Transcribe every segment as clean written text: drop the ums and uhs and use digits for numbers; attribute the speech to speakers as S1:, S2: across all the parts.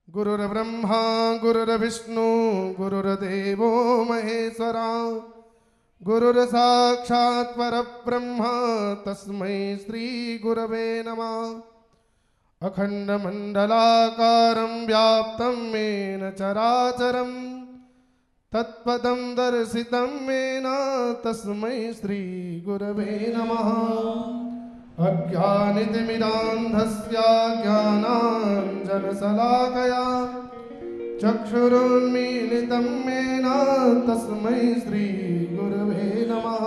S1: गुरुर्ब्रह्मा गुरुर्विष्णु गुरुर्देवो महेश्वरा गुरुर्साक्षात् परब्रह्म तस्मै श्री गुरवे नमः। अखंडमंडलाकारं व्याप्तं येन चराचरं तत्पदं दर्शितं येन तस्मै श्री गुरवे नमः। अज्ञानितिमिरान्धस्य ज्ञानाञ्जनशलाकया चक्षुरुन्मीलितं येन तस्मै श्री गुरवे नमः।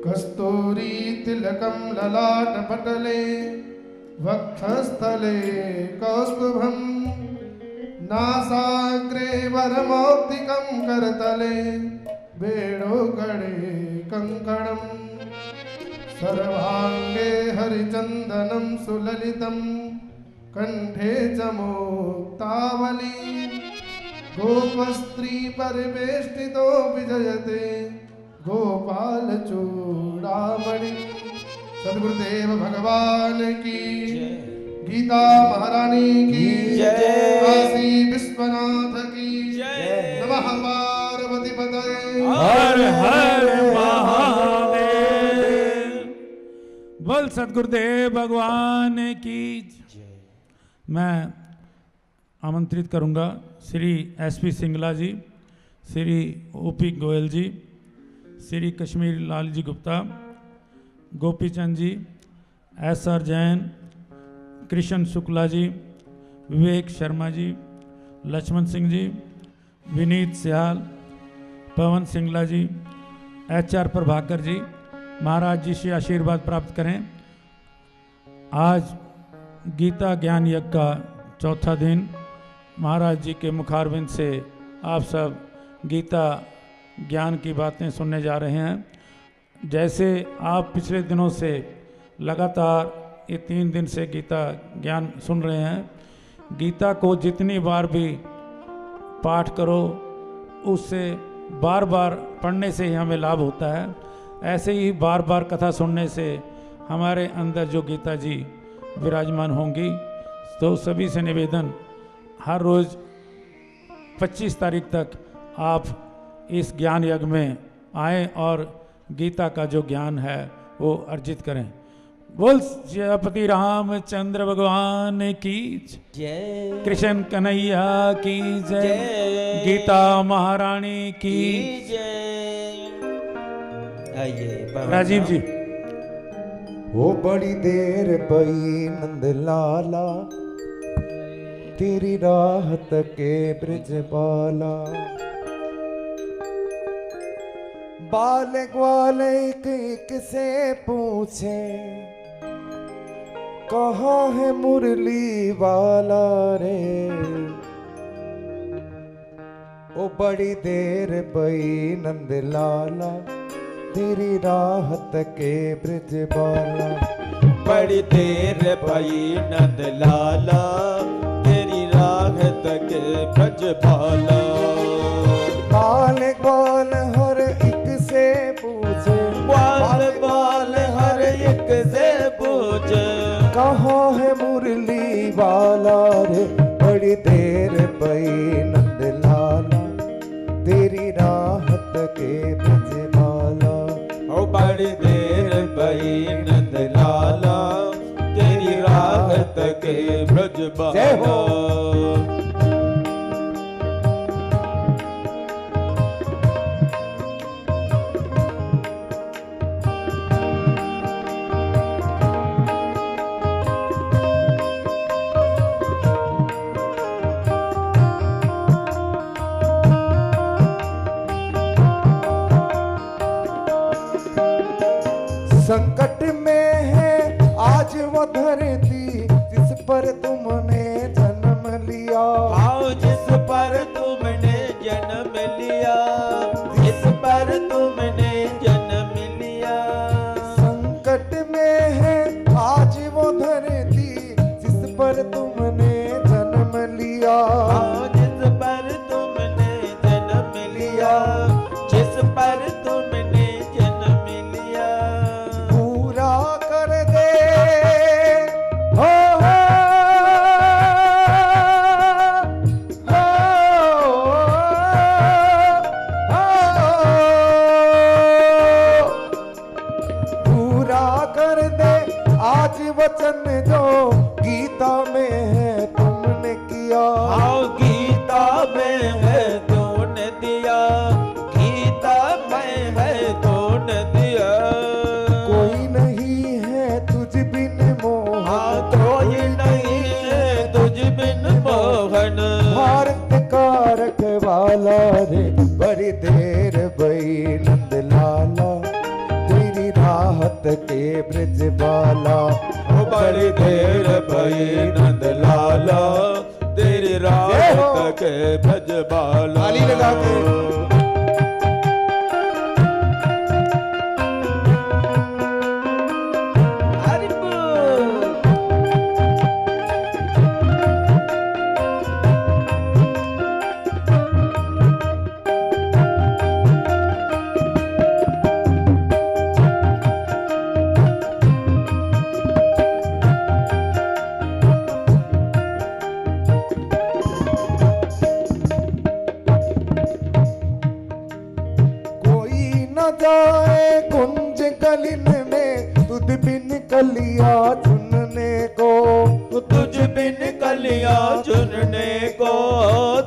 S1: कस्तूरीतिलकं ललाटपटले वक्षस्थले कौस्तुभं नासाग्रे वरमौक्तिकं करतले वेणुगणे कङ्कणम् सर्वांगे हरिचंदनं सुललितं कंठे च मुक्तावली गोपस्त्री परिवेष्टितो विजयते गोपाल चूड़ामणि। सद्गुरुदेव भगवान की गीता महारानी की काशी विश्वनाथ की नमः। पार्वती पतये
S2: हर हर महादेव। बोल सद्गुरुदेव भगवान की। मैं आमंत्रित करूंगा श्री एसपी सिंगला जी, श्री ओपी गोयल जी, श्री कश्मीर लाल जी गुप्ता, गोपीचंद जी, एसआर जैन, कृष्ण शुक्ला जी, विवेक शर्मा जी, लक्ष्मण सिंह जी, विनीत सियाल, पवन सिंगला जी, एचआर प्रभाकर जी महाराज जी से आशीर्वाद प्राप्त करें। आज गीता ज्ञान यज्ञ का चौथा दिन महाराज जी के मुखारविंद से आप सब गीता ज्ञान की बातें सुनने जा रहे हैं। जैसे आप पिछले दिनों से लगातार ये 3 दिन से गीता ज्ञान सुन रहे हैं, गीता को जितनी बार भी पाठ करो उससे बार बार पढ़ने से ही हमें लाभ होता है। ऐसे ही बार बार कथा सुनने से हमारे अंदर जो गीता जी विराजमान होंगी। तो सभी से निवेदन, हर रोज़ 25 तारीख तक आप इस ज्ञान यज्ञ में आएँ और गीता का जो ज्ञान है वो अर्जित करें। बोल श्रीपति रामचंद्र भगवान की जय, कृष्ण कन्हैया की जय, गीता महारानी की जय। राजीव जी।
S3: वो बड़ी देर पई नंद लाला तेरी राहत के ब्रिज बाला। बाल ग्वाल एक एक से पूछे कहाँ है मुरली वाला रे। ओ बड़ी देर पई नंद लाला तेरी राहत के ब्रिज बाला।
S4: बड़ी देर पई नंद लाला तेरी राहत के ब्रज बाला।
S3: बाल ग्वाल हर एक से पूछे,
S4: बाल बाल हर एक से पूछे
S3: कहाँ है मुरली वाला रे। बड़ी देर पई नंद लाला तेरी राहत के ब्रज बाला।
S4: ओ बड़ी देर पई नंद लाला तेरी राहत के ब्रज बाला।
S3: संकट में है आज वो धरती जिस पर तुमने जन्म लिया।
S4: आओ जिस पर तुमने जन्म लिया, जिस पर तुमने जन्म लिया।
S3: संकट में है आज वो धरती जिस पर तुमने जन्म लिया।
S4: जिस पर तुमने जन्म लिया, जिस पर तुमने
S3: बाला रे बड़ी देर भई नंद लाला तेरी राहत के ब्रज बाला
S4: ओ बड़ी देर भई नंद लाला तेरी राहत के भज बाला।
S3: ताली लगा के जाए कुंज गलिन में तुझ बिन कलिया चुनने को
S4: तुझ बिन कलिया चुनने को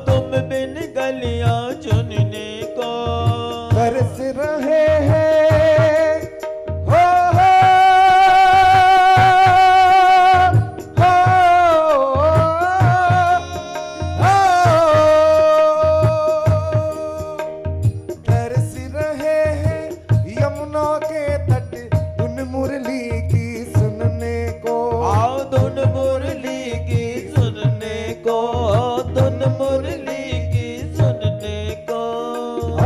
S4: तुम बिन कलिया चुनने को
S3: तरस रहे हैं हो तरस रहे हैं यमुना के तट धुन मुरली की सुनने को
S4: आओ धुन मुरली की सुनने को धुन मुरली की सुनने को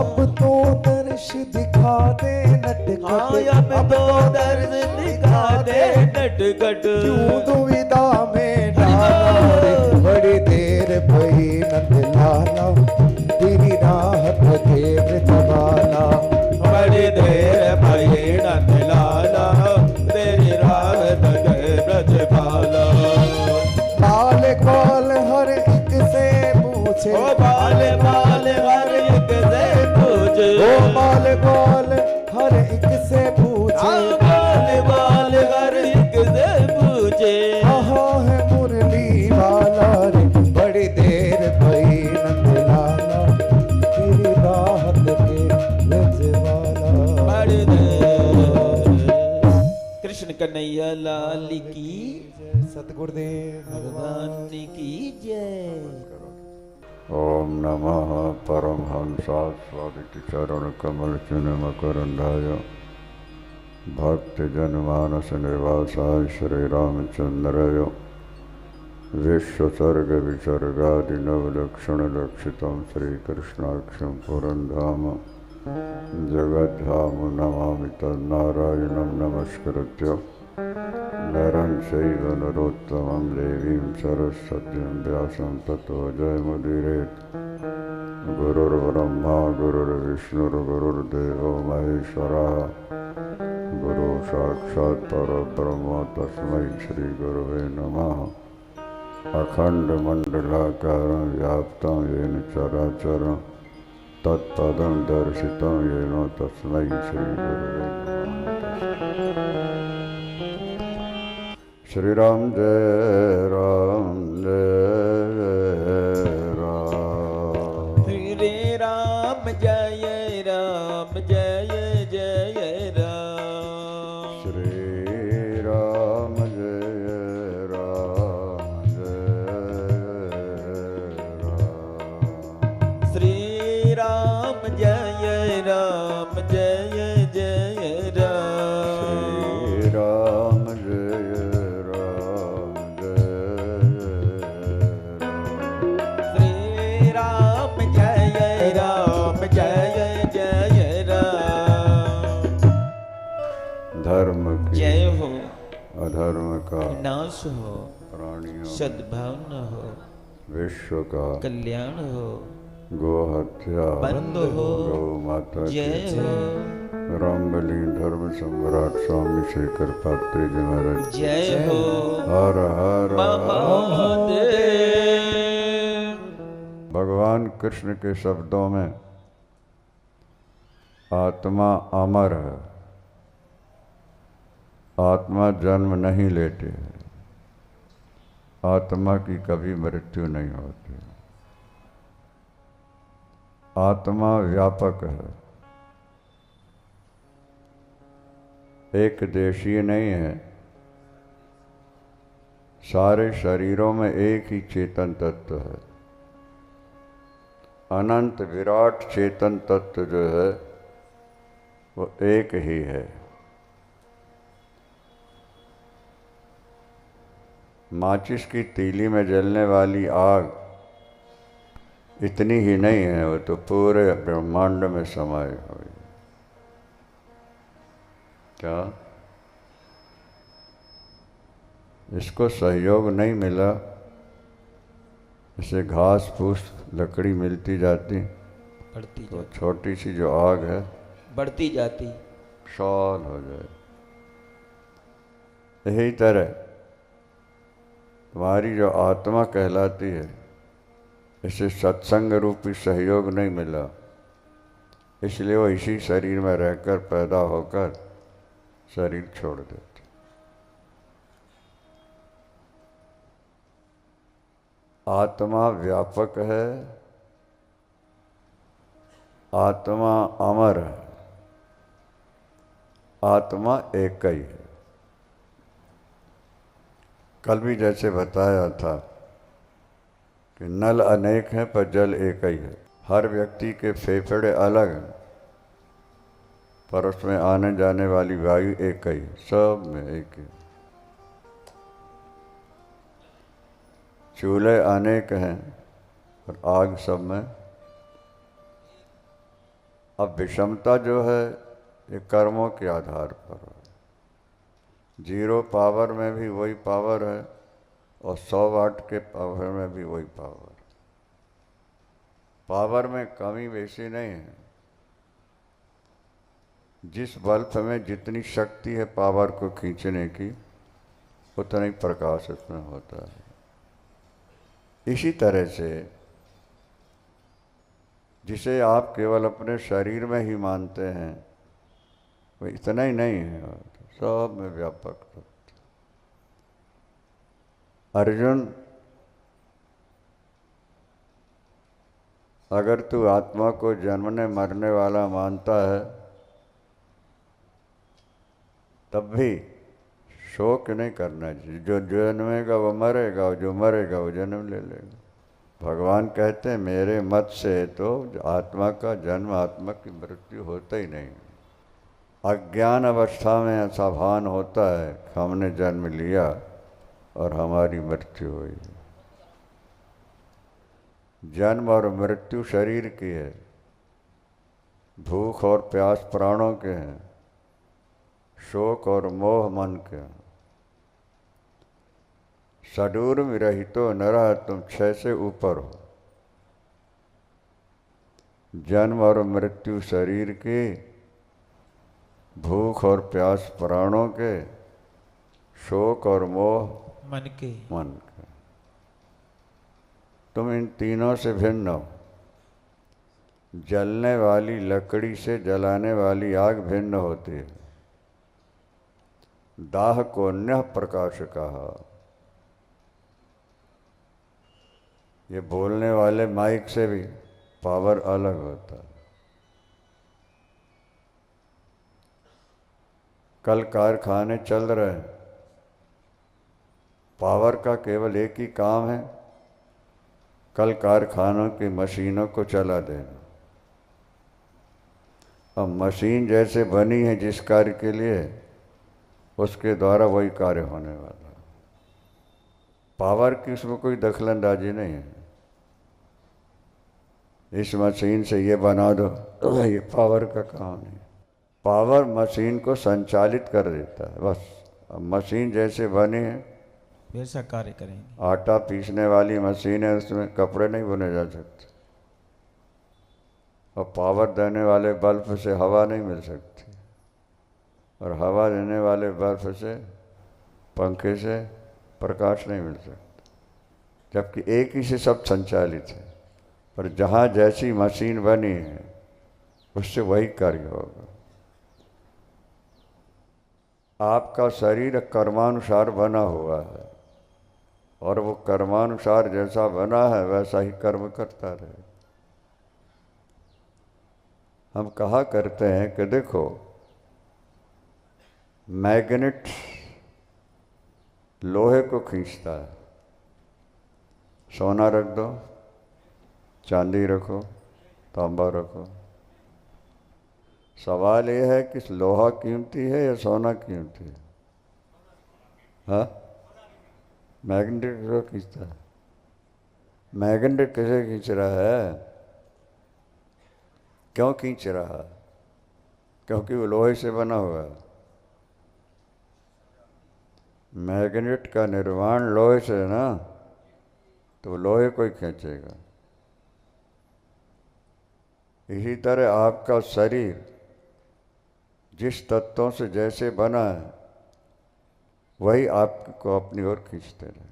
S3: अब तो दर्श दिखा दे नटखट
S4: अब तो दर्द दिखा दे नटखट
S3: क्यों दुविधा में डाला रे बड़ी देर भई नंद लाला तेरी राहत के ब्रज बाला
S4: बड़ी देर भई नंद लाला तेरी राहत के ब्रज बाला।
S3: बाल बाल हर एक से पूछे
S4: ओ बाल बाल हर एक से पूछे
S3: ओ बाल बाल हर एक से पूछे
S4: बाल बाल हर एक से पूछे
S3: कहाँ है मुरली वाला रे बड़ी देर भई नंद लाला तेरी राहत के ब्रज बाला
S4: बड़ी देर। कृष्ण कन्हैया लाल की
S3: सतगुरुदेव
S4: भगवान की जय।
S5: ओम नमः परमहंसास्वादित चरण कमल चिन्ह मकरंदाय भक्त जनमानस निवासाय श्री रामचंद्राय विश्वसर्ग विसर्गादि नवलक्षण लक्षितं श्री कृष्णाक्षं पुरंधाम जगद्धाम नमामि तन्नारायणं नमस्कृत्य नरं चैव नरोत्तमं देवीं सरस्वतीं व्यासं ततो जयमुदीरयेत्। गुरुर्ब्रह्मा गुरुर्विष्णुर्गुरुर्देवो महेश्वरः गुरु साक्षात् परब्रह्म तस्मै श्रीगुरवे नमः। अखण्डमण्डलाकारं व्याप्तं येन चराचरं तत्पदं दर्शितं येन तस्मै श्रीगुरवे नमः। श्री राम जय राम जय राम
S4: श्री राम जय राम जय जय राम
S5: श्री राम जय राम जय राम
S4: श्री राम जय राम जय जय राम
S5: श्री राम जय
S4: श्री राम जय राम जय जय राम।
S5: धर्म की
S4: जय हो
S5: अधर्म का
S4: नाश हो
S5: प्राणियों
S4: सद्भावना हो
S5: विश्व का
S4: कल्याण हो
S5: गो हत्या
S4: बंद हो
S5: गौ माता की
S4: जय हो
S5: रामबली धर्म सम्राट स्वामी श्री कृपात्री जी महाराज
S4: जय हो
S5: हर हर
S4: महादेव।
S5: भगवान कृष्ण के शब्दों में आत्मा अमर है, आत्मा जन्म नहीं लेती है, आत्मा की कभी मृत्यु नहीं होती। आत्मा व्यापक है, एक देशीय नहीं है। सारे शरीरों में एक ही चेतन तत्व है। अनंत विराट चेतन तत्व जो है वो एक ही है। माचिस की तीली में जलने वाली आग इतनी ही नहीं है, वो तो पूरे ब्रह्मांड में समाई हुई। क्या इसको सहयोग नहीं मिला? इसे घास फूस लकड़ी मिलती जाती
S4: बढ़ती
S5: तो
S4: जाती,
S5: छोटी सी जो आग है
S4: बढ़ती जाती।
S5: विशाल हो जाए। यही तरह तुम्हारी जो आत्मा कहलाती है, इसे सत्संग रूपी सहयोग नहीं मिला, इसलिए वो इसी शरीर में रहकर पैदा होकर शरीर छोड़ देते। आत्मा व्यापक है, आत्मा अमर है, आत्मा एक ही है। कल भी जैसे बताया था कि नल अनेक हैं पर जल एक ही है। हर व्यक्ति के फेफड़े अलग हैं पर उसमें आने जाने वाली वायु एक ही है, सब में एक ही। चूल्हे अनेक हैं और आग सब में। अब विषमता जो है ये कर्मों के आधार पर है। 0 पावर में भी वही पावर है और 100 वाट के पावर में भी वही पावर। पावर में कमी बेसी नहीं है। जिस बल्ब में जितनी शक्ति है पावर को खींचने की, उतना ही प्रकाश उसमें होता है। इसी तरह से जिसे आप केवल अपने शरीर में ही मानते हैं वो इतना ही नहीं है, सब में व्यापक तत्व। अर्जुन, अगर तू आत्मा को जन्मने मरने वाला मानता है तब भी शोक नहीं करना चाहिए। जो जन्मेगा वो मरेगा और जो मरेगा वो जन्म ले लेगा। भगवान कहते हैं मेरे मत से तो आत्मा का जन्म, आत्मा की मृत्यु होता ही नहीं। अज्ञान अवस्था में ऐसा भान होता है कि हमने जन्म लिया और हमारी मृत्यु हुई। जन्म और मृत्यु शरीर की है, भूख और प्यास प्राणों के हैं, शोक और मोह मन के हैं। सडूर में रहितो नरह, तुम 6 से ऊपर हो। जन्म और मृत्यु शरीर की, भूख और प्यास प्राणों के, शोक और मोह
S4: मन के।
S5: तुम इन तीनों से भिन्न हो। जलने वाली लकड़ी से जलाने वाली आग भिन्न होती है। दाह को न्यः प्रकाश कहा। ये बोलने वाले माइक से भी पावर अलग होता है। कल कारखाने चल रहे हैं, पावर का केवल एक ही काम है, कल कारखानों की मशीनों को चला देना। अब मशीन जैसे बनी है जिस कार्य के लिए, उसके द्वारा वही कार्य होने वाला है। पावर की उसमें कोई दखलंदाजी नहीं है। इस मशीन से ये बना दो, ये पावर का काम नहीं। पावर मशीन को संचालित कर देता है बस। अब मशीन जैसे बनी है
S4: वैसा कार्य करेंगे।
S5: आटा पीसने वाली मशीन है, उसमें कपड़े नहीं बुने जा सकते। और पावर देने वाले बल्ब से हवा नहीं मिल सकती, और हवा देने वाले बल्ब से, पंखे से प्रकाश नहीं मिल सकता। जबकि एक ही से सब संचालित है, पर जहाँ जैसी मशीन बनी है उससे वही कार्य होगा। आपका शरीर कर्मानुसार बना हुआ है और वो कर्मानुसार जैसा बना है वैसा ही कर्म करता रहे। हम कहा करते हैं कि देखो, मैग्नेट लोहे को खींचता है। सोना रख दो, चांदी रखो, तांबा रखो। सवाल यह है कि लोहा कीमती है या सोना कीमती है? हाँ, मैग्नेट को खींचता है। मैग्नेट कैसे खींच रहा है? क्यों खींच रहा है? क्योंकि वो लोहे से बना हुआ है। मैग्नेट का निर्माण लोहे से है ना, तो लोहे को ही खींचेगा। इसी तरह आपका शरीर जिस तत्वों से जैसे बना है वही आपको अपनी ओर खींचते रहे।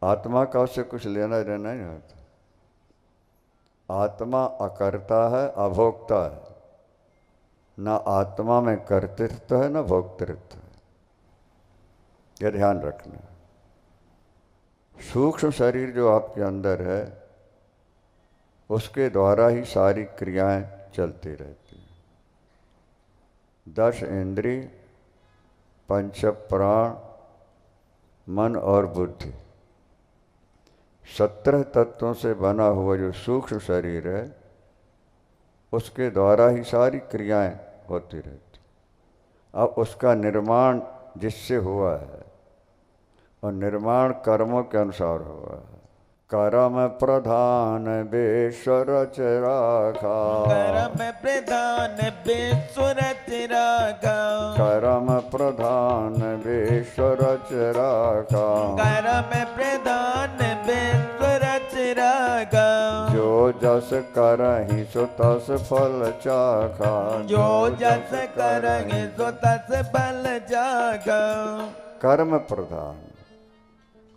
S5: आत्मा का उससे कुछ लेना देना नहीं होता। आत्मा अकर्ता है, अभोक्ता है। ना आत्मा में कर्तृत्व है, ना भोक्तृत्व है। यह ध्यान रखना। सूक्ष्म शरीर जो आपके अंदर है उसके द्वारा ही सारी क्रियाएं चलती रहती हैं। 10 इंद्रिय, 5 प्राण, मन और बुद्धि, 17 तत्वों से बना हुआ जो सूक्ष्म शरीर है उसके द्वारा ही सारी क्रियाएं होती रहती। अब उसका निर्माण जिससे हुआ है और निर्माण कर्मों के अनुसार हुआ है। कर्म प्रधान बेश्वर राखा,
S4: कर्म प्रधान बेश्वर राखा,
S5: कर्म प्रधान बेश्वर राखा,
S4: कर्म प्रधान बेश्वर राखा,
S5: जो जस करहि सो तस फल चाखा,
S4: जो जस करहि सो तस फल चाखा।
S5: कर्म प्रधान।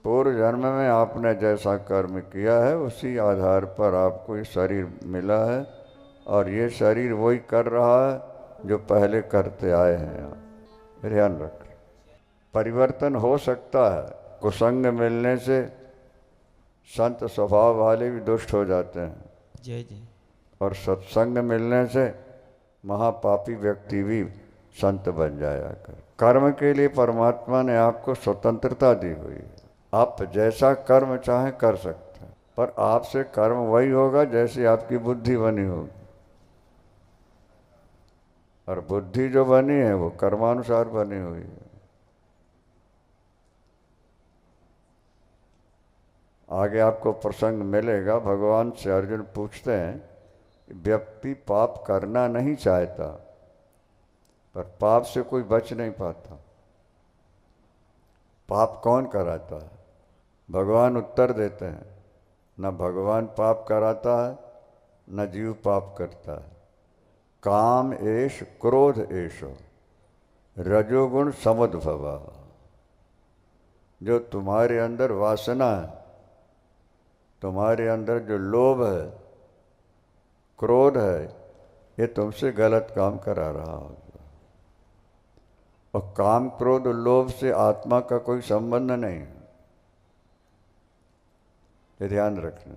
S5: पूर्व जन्म में आपने जैसा कर्म किया है उसी आधार पर आपको ये शरीर मिला है, और ये शरीर वही कर रहा है जो पहले करते आए हैं। आप ध्यान रख। परिवर्तन हो सकता है। कुसंग मिलने से संत स्वभाव वाले भी दुष्ट हो जाते हैं,
S4: जय जय। और
S5: सत्संग मिलने से महापापी व्यक्ति भी संत बन जाया कर। कर्म के लिए परमात्मा ने आपको स्वतंत्रता दी हुई है। आप जैसा कर्म चाहें कर सकते हैं, पर आपसे कर्म वही होगा जैसी आपकी बुद्धि बनी होगी, और बुद्धि जो बनी है वो कर्मानुसार बनी हुई है। आगे आपको प्रसंग मिलेगा। भगवान से अर्जुन पूछते हैं, व्यक्ति पाप करना नहीं चाहता पर पाप से कोई बच नहीं पाता, पाप कौन कराता है? भगवान उत्तर देते हैं, न भगवान पाप कराता है न जीव पाप करता है। काम एष क्रोध एषो रजोगुण समुद्भवा। जो तुम्हारे अंदर वासना है, तुम्हारे अंदर जो लोभ है, क्रोध है, ये तुमसे गलत काम करा रहा होगा। और काम क्रोध और लोभ से आत्मा का कोई संबंध नहीं है, ये ध्यान रखना।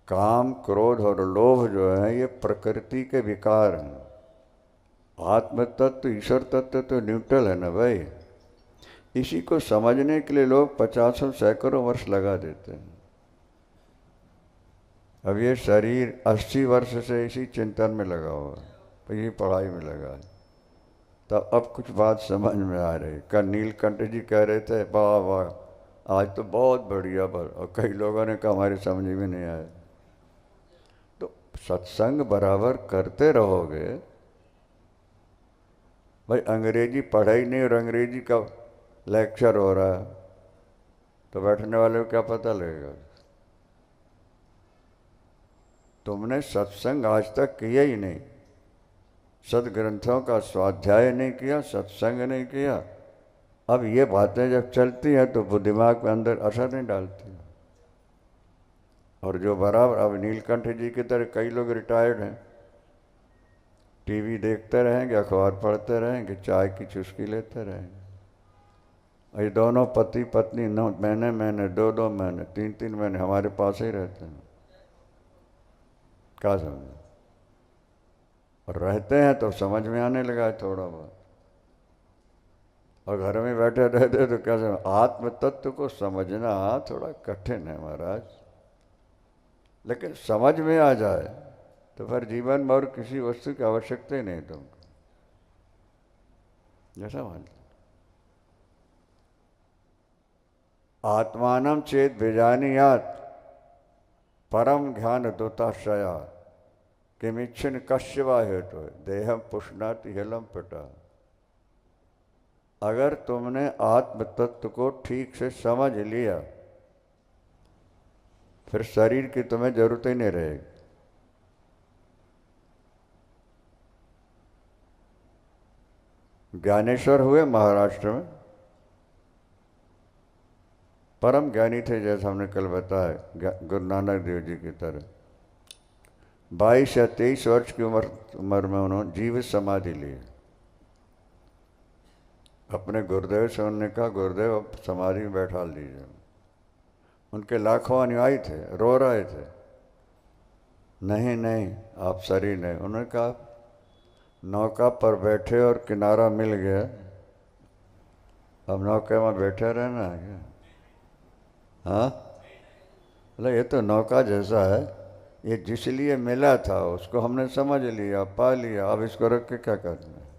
S5: काम क्रोध और लोभ जो है ये प्रकृति के विकार हैं। आत्म तत्व ईश्वर तत्व तो न्यूट्रल है ना भाई। इसी को समझने के लिए लोग 50 सैकड़ों वर्ष लगा देते हैं। अब ये शरीर 80 वर्ष से इसी चिंतन में लगा हुआ है, यही पढ़ाई में लगा है। तब अब कुछ बात समझ में आ रही। कल नीलकंठ जी कह रहे थे, वाह वाह आज तो बहुत बढ़िया, और कई लोगों ने कहा हमारी समझ में नहीं आया। तो सत्संग बराबर करते रहोगे भाई। अंग्रेजी पढ़ा ही नहीं और अंग्रेजी का लेक्चर हो रहा है तो बैठने वाले को क्या पता लगेगा? तुमने सत्संग आज तक किया ही नहीं, सदग्रंथों का स्वाध्याय नहीं किया, सत्संग नहीं किया। अब ये बातें जब चलती हैं तो वो दिमाग में अंदर असर नहीं डालती। और जो बराबर, अब नीलकंठ जी की तरह कई लोग रिटायर्ड हैं, टीवी देखते रहेंगे, अखबार पढ़ते रहेंगे, चाय की चुस्की लेते रहेंगे। ये दोनों पति पत्नी 9 महीने 2 महीने 3 महीने हमारे पास ही रहते हैं। क्या समझे? और रहते हैं तो समझ में आने लगा है थोड़ा बहुत, और घर में बैठे रहते तो क्या समझ? आत्म तत्व को समझना थोड़ा कठिन है महाराज। लेकिन समझ में आ जाए तो फिर जीवन में और किसी वस्तु की आवश्यकता ही नहीं तुमको। जैसा मान आत्मानम चेत बेजानियात परम ज्ञान दोताशया किमिच्छन कश्यवा हेतु देहम पुष्णाति हेलम पिटा। अगर तुमने आत्म तत्व को ठीक से समझ लिया फिर शरीर की तुम्हें जरूरत ही नहीं रहेगी। ज्ञानेश्वर हुए महाराष्ट्र में, परम ज्ञानी थे जैसा हमने कल बताया, गुरु नानक देव जी की तरह। 22 या 23 वर्ष की उम्र में उन्होंने जीवित समाधि ली। अपने गुरुदेव से उन्होंने कहा, गुरुदेव अब समाधि में बैठा लीजिए। उनके लाखों अनुयायी थे, रो रहे थे, नहीं नहीं आप शरीर नहीं। उन्होंने कहा नौका पर बैठे और किनारा मिल गया, अब नौके में बैठे रहना है क्या? हाँ, बोले ये तो नौका जैसा है, ये जिस लिए मिला था उसको हमने समझ लिया, पा लिया, अब इसको रख के क्या करना है।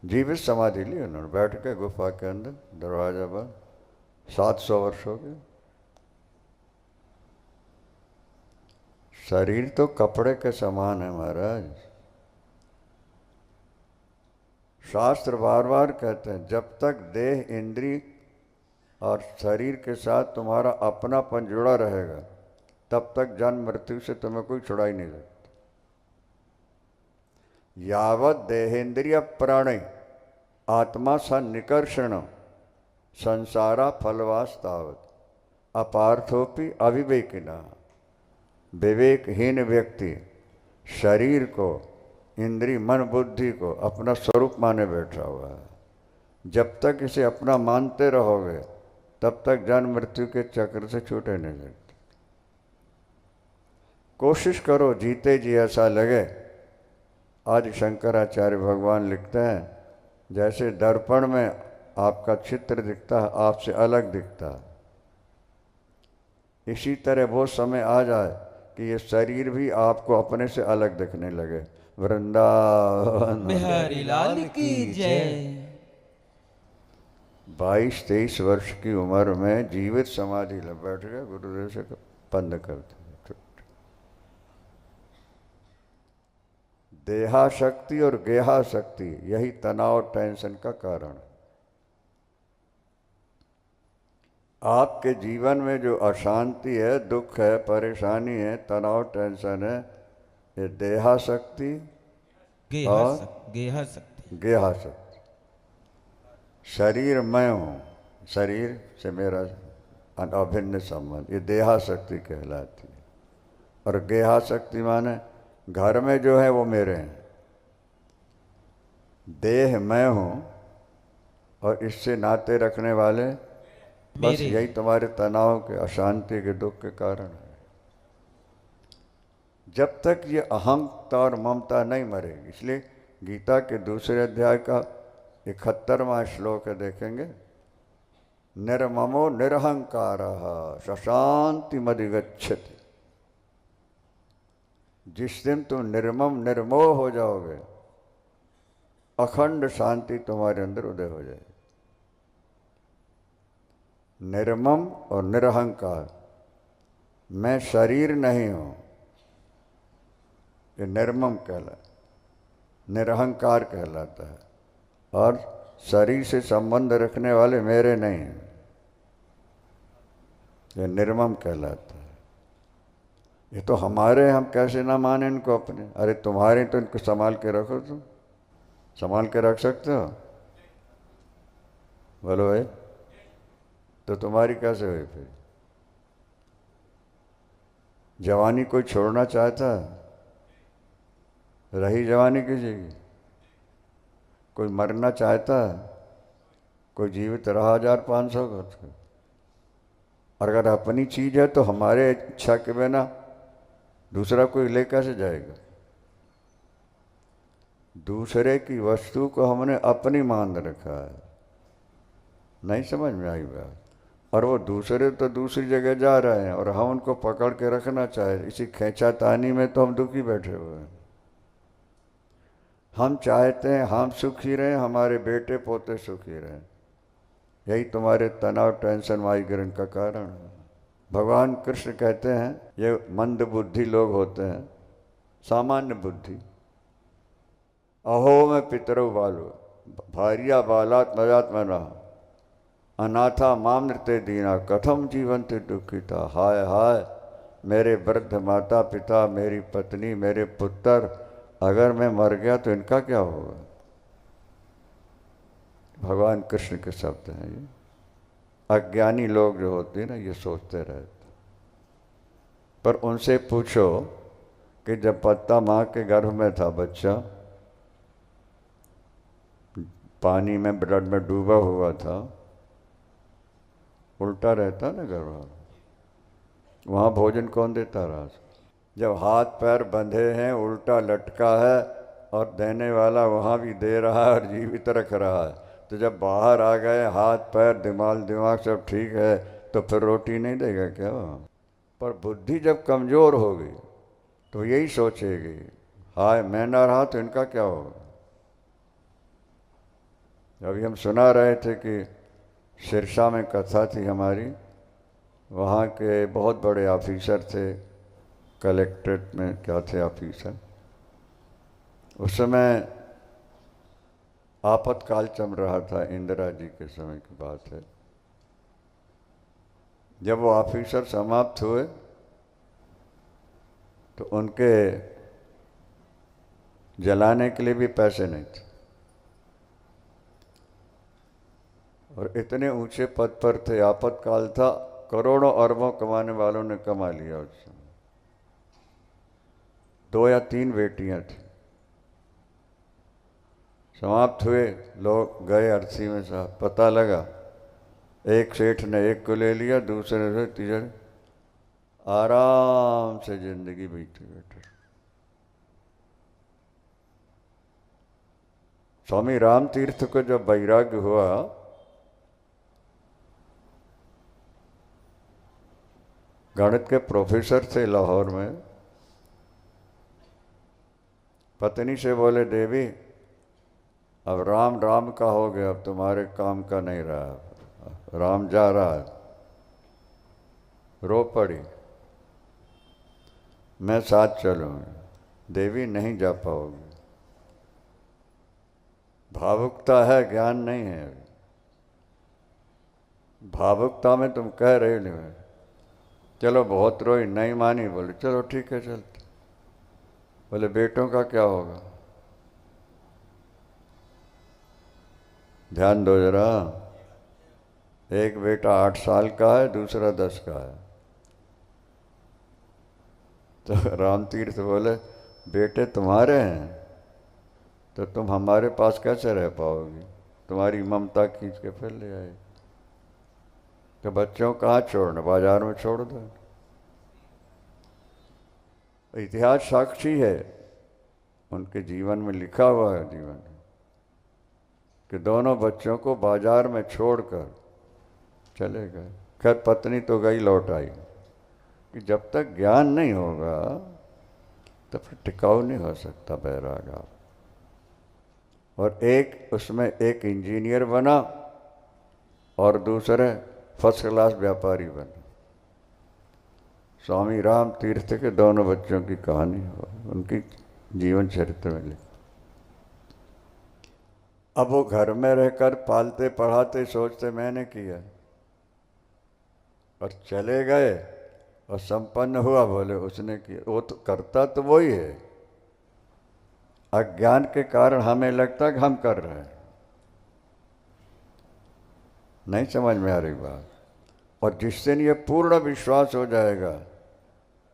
S5: जीवित समाधि ली उन्होंने बैठ के गुफा के अंदर, दरवाजा पर। 700 वर्ष हो गए। शरीर तो कपड़े के समान है महाराज। शास्त्र बार बार कहते हैं जब तक देह, इंद्री और शरीर के साथ तुम्हारा अपनापन जुड़ा रहेगा तब तक जन्म मृत्यु से तुम्हें कोई छुड़ा ही नहीं सकता। यावत देहेंद्रिय प्राणे आत्मा सन्निकर्षण संसारा फलवास्तावत अपार्थोपि अविवेकिना। विवेकहीन व्यक्ति शरीर को, इंद्री, मन, बुद्धि को अपना स्वरूप माने बैठा हुआ है। जब तक इसे अपना मानते रहोगे तब तक जन्म मृत्यु के चक्र से छूटे नहीं सकते। कोशिश करो जीते जी ऐसा लगे। आज शंकराचार्य भगवान लिखते हैं जैसे दर्पण में आपका चित्र दिखता है, आपसे अलग दिखता है, इसी तरह वो समय आ जाए कि ये शरीर भी आपको अपने से अलग दिखने लगे। वृंदावन
S4: बिहारी लाल की जय।
S5: 22-23 वर्ष की उम्र में जीवित समाधि में बैठ गए, गुरुदेव से बंद करते। देहाशक्ति और गेहाशक्ति यही तनाव, टेंशन का कारण है। आपके जीवन में जो अशांति है, दुख है, परेशानी है, तनाव, टेंशन है, ये देहाशक्ति और गेहाशक्ति। शरीर मैं हूँ, शरीर से मेरा अभिन्न संबंध, ये देहाशक्ति कहलाती है। और गेहाशक्ति माने घर में जो है वो मेरे हैं, देह मैं हूँ और इससे नाते रखने वाले बस यही तुम्हारे तनाव के, अशांति के, दुख के कारण है। जब तक ये अहंता और ममता नहीं मरेगी, इसलिए गीता के दूसरे अध्याय का 71वां श्लोक है, देखेंगे। निर्ममो निरहंकारः शशांतिमधिगच्छति। जिस दिन तुम निर्मम, निर्मोह हो जाओगे, अखंड शांति तुम्हारे अंदर उदय हो जाएगी। निर्मम और निरहंकार, मैं शरीर नहीं हूँ, ये निर्मम कहलाता, निरहंकार कहलाता है। और शरीर से संबंध रखने वाले मेरे नहीं हैं, ये निर्मम कहलाता है। ये तो हमारे, हम कैसे ना माने इनको अपने। अरे तुम्हारे तो इनको संभाल के रखो, तुम संभाल के रख सकते हो? बोलो भाई, तो तुम्हारी कैसे हुई फिर? जवानी कोई छोड़ना चाहता है? रही जवानी किसी की? कोई मरना चाहता है? कोई जीवित रहा 1500 का? और अगर अपनी चीज है तो हमारे इच्छा के बिना दूसरा कोई ले कैसे जाएगा? दूसरे की वस्तु को हमने अपनी मान रखा है। नहीं समझ में आई बात? और वो दूसरे तो दूसरी जगह जा रहे हैं और हम उनको पकड़ के रखना चाहे, इसी खींचातानी में तो हम दुखी बैठे हुए हैं। हम चाहते हैं हम सुखी रहें, हमारे बेटे पोते सुखी रहें। यही तुम्हारे तनाव, टेंशन, माइग्रेन का कारण है। भगवान कृष्ण कहते हैं ये मंद बुद्धि लोग होते हैं, सामान्य बुद्धि। अहो में पितरौ बालो भार्या बालात मजात्मना अनाथा माम नृत्य दीना कथम जीवंत दुखिता। हाय हाय मेरे वृद्ध माता पिता, मेरी पत्नी, मेरे पुत्र, अगर मैं मर गया तो इनका क्या होगा। भगवान कृष्ण के शब्द हैं ये। अज्ञानी लोग जो होते हैं ना, ये सोचते रहते। पर उनसे पूछो कि जब पत्ता माँ के गर्भ में था बच्चा, पानी में ब्लड में डूबा हुआ था, उल्टा रहता ना गर्भ, वहाँ भोजन कौन देता रहा। जब हाथ पैर बंधे हैं, उल्टा लटका है और देने वाला वहाँ भी दे रहा है और जीवित रख रहा है, तो जब बाहर आ गए हाथ पैर दिमाग सब ठीक है तो फिर रोटी नहीं देगा क्या। पर बुद्धि जब कमज़ोर होगी तो यही सोचेगी हाय मैं ना रहा तो इनका क्या होगा। अभी हम सुना रहे थे कि सिरसा में कथा थी हमारी, वहाँ के बहुत बड़े ऑफिसर थे, कलेक्ट्रेट में क्या थे ऑफिसर। उस समय आपातकाल चल रहा था, इंदिरा जी के समय की बात है। जब वो ऑफिसर समाप्त हुए तो उनके जलाने के लिए भी पैसे नहीं थे और इतने ऊंचे पद पर थे, आपातकाल था, करोड़ों अरबों कमाने वालों ने कमा लिया उस समय। 2 या 3 बेटियां थी। समाप्त हुए, लोग गए अर्थी में साहब, पता लगा एक सेठ ने एक को ले लिया, दूसरे से तीसरे, आराम से जिंदगी बीती बैठे। स्वामी राम तीर्थ को जब वैराग्य हुआ गणित के प्रोफेसर थे लाहौर में, पत्नी से बोले देवी अब राम राम का हो गया, अब तुम्हारे काम का नहीं रहा, राम जा रहा है। रो पड़ी, मैं साथ चलूँगी। देवी नहीं जा पाओगी, भावुकता है, ज्ञान नहीं है। भावुकता में तुम कह रहे हो चलो, बहुत रोई, नहीं मानी, बोले चलो ठीक है चलते। बोले बेटों का क्या होगा। ध्यान दो जरा, एक बेटा 8 साल का है, दूसरा 10 का है। तो राम तीर्थ बोले बेटे तुम्हारे हैं तो तुम हमारे पास कैसे रह पाओगी, तुम्हारी ममता खींच के फिर ले आए। तो बच्चों कहाँ छोड़ना, बाजार में छोड़ दो। इतिहास साक्षी है, उनके जीवन में लिखा हुआ है जीवन कि दोनों बच्चों को बाजार में छोड़कर चले गए। खैर पत्नी तो गई, लौट आई, कि जब तक ज्ञान नहीं होगा तब फिर टिकाऊ नहीं हो सकता बैराग। और एक उसमें एक इंजीनियर बना और दूसरे फर्स्ट क्लास व्यापारी बने। स्वामी राम तीर्थ के दोनों बच्चों की कहानी हो, उनकी जीवन चरित्र में लिखी। अब वो घर में रहकर पालते पढ़ाते सोचते मैंने किया, और चले गए और संपन्न हुआ, बोले उसने किया। वो तो करता तो वही है, अज्ञान के कारण हमें लगता है कि हम कर रहे हैं। नहीं समझ में आ रही बात। और जिस दिन ये पूर्ण विश्वास हो जाएगा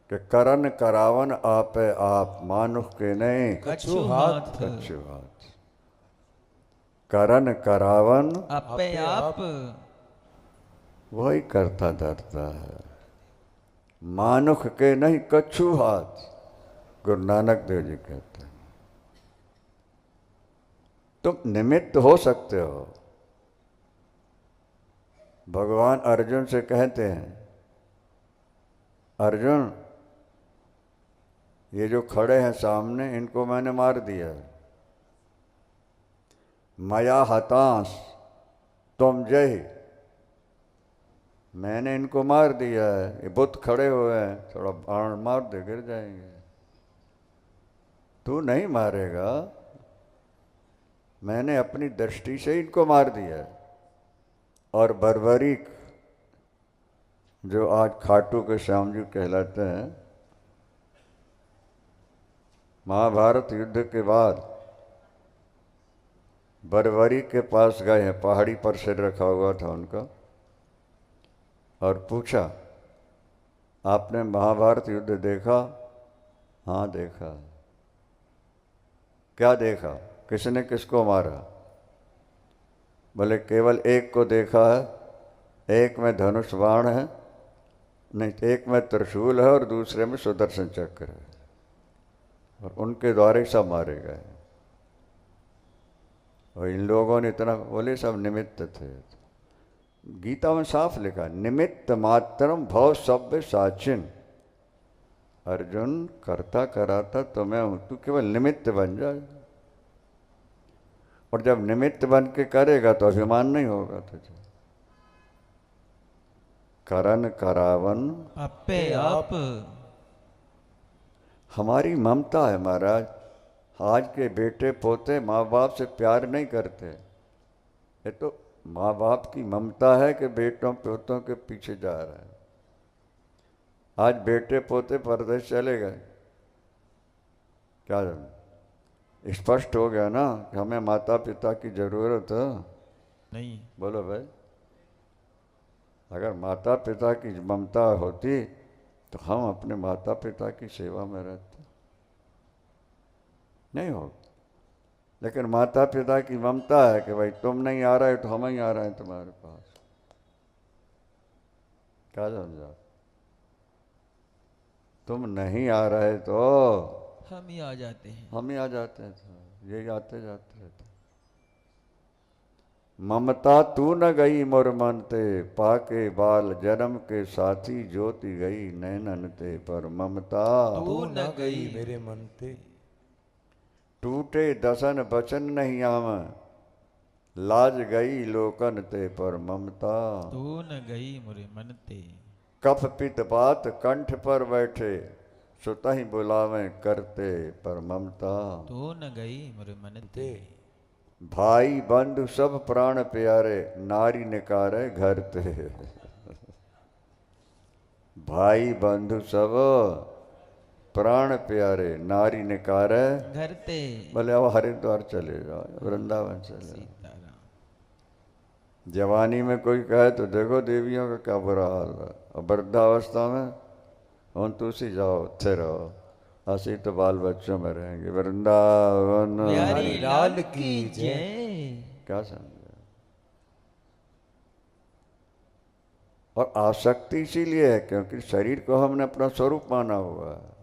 S5: कि करन करावन आपे आप, मानुख के नहीं
S4: कछु हाथ,
S5: कछु हाथ। करन करावन
S4: आपे आप,
S5: वही करता धरता है, मानुख के नहीं कछु हाथ। गुरु नानक देव जी कहते हैं तुम निमित्त हो सकते हो, भगवान अर्जुन से कहते हैं, अर्जुन ये जो खड़े हैं सामने इनको मैंने मार दिया है। मया हतांस तुम जय, मैंने इनको मार दिया है। ये बुत खड़े हुए हैं, थोड़ा बाण मार दे गिर जाएंगे। तू नहीं मारेगा, मैंने अपनी दृष्टि से इनको मार दिया है। और बर्बरीक जो आज खाटू के श्याम जी कहलाते हैं, महाभारत युद्ध के बाद बर्बरी के पास गए हैं, पहाड़ी पर सिर रखा हुआ था उनका, और पूछा आपने महाभारत युद्ध देखा? हाँ देखा। क्या देखा? किसने किसको मारा? बोले केवल एक को देखा है, एक में धनुष बाण है, नहीं एक में त्रिशूल है और दूसरे में सुदर्शन चक्र है, और उनके द्वारा सब मारे गए। और इन लोगों ने इतना बोले सब निमित्त थे। गीता में साफ लिखा, निमित्त मात्रम भव सभ्य साचिन। अर्जुन करता कराता तो मैं हूं, तू केवल निमित्त बन जा। और जब निमित्त बन के करेगा तो अभिमान नहीं होगा तुझे। करन करावन
S4: अपे आप।
S5: हमारी ममता है महाराज। आज के बेटे पोते माँ बाप से प्यार नहीं करते। ये तो माँ बाप की ममता है कि बेटों पोतों के पीछे जा रहा है। आज बेटे पोते परदेश चले गए, क्या स्पष्ट हो गया ना कि हमें माता पिता की जरूरत है?
S4: नहीं।
S5: बोलो भाई, अगर माता पिता की ममता होती तो हम अपने माता पिता की सेवा में रहते नहीं हो। लेकिन माता पिता की ममता है कि भाई तुम नहीं आ रहे तो हम ही आ रहे हैं तुम्हारे पास। क्या समझा? तुम नहीं आ रहे तो
S4: हम ही आ जाते हैं।
S5: हम ही आ जाते हैं, तो ये आते जाते रहते। ममता तू न गई मोर मन ते, पाके बाल जन्म के साथी ज्योति गई नैनन ते। पर ममता
S3: तू न गई मेरे मन ते,
S5: टूटे दसन बचन नहीं आव, लाज गई लोकन ते। पर ममता
S4: तू न गई मोरे मन ते।
S5: कफ पित बात कंठ पर बैठे, सुतहि बुलावे करते। पर ममता
S4: तू न गई मोरे मन ते।
S5: भाई बंधु सब प्राण प्यारे, नारी निकारे घर ते। भाई बंधु सब प्राण प्यारे, नारी निकारे
S4: घर ते।
S5: बोले अब हरिद्वार चले जाओ, वृंदावन चले जाओ। जवानी में कोई कहे तो देखो देवियों का क्या बुरा हाल है, और वृद्धावस्था में हम तुसी जाओ थे रहो, असी तो बाल बच्चों में रहेंगे। वृंदावन
S4: प्यारी
S3: लाल की जय।
S5: क्या समझे? और आसक्ति इसीलिए है क्योंकि शरीर को हमने अपना स्वरूप माना हुआ है।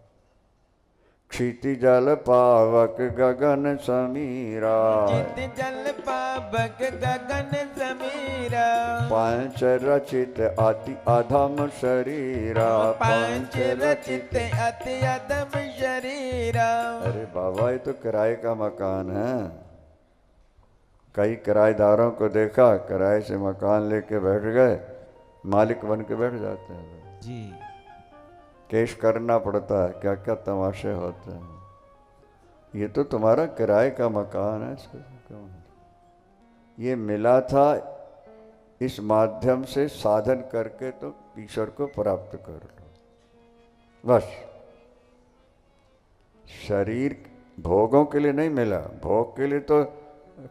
S5: क्षिति जल पावक गगन समीरा,
S4: चित जल पावक गगन समीरा।
S5: पांच रचित अति अधम शरीरा,
S4: पांच रचित अति अधम शरीरा।
S5: अरे बाबा ये तो किराए का मकान है। कई किराएदारों को देखा, किराए से मकान लेके बैठ गए, मालिक बन के बैठ जाते हैं
S4: जी।
S5: केस करना पड़ता है, क्या क्या तमाशे होते हैं। ये तो तुम्हारा किराए का मकान है, इसको क्यों? ये मिला था इस माध्यम से साधन करके तो ईश्वर को प्राप्त कर लो बस। शरीर भोगों के लिए नहीं मिला। भोग के लिए तो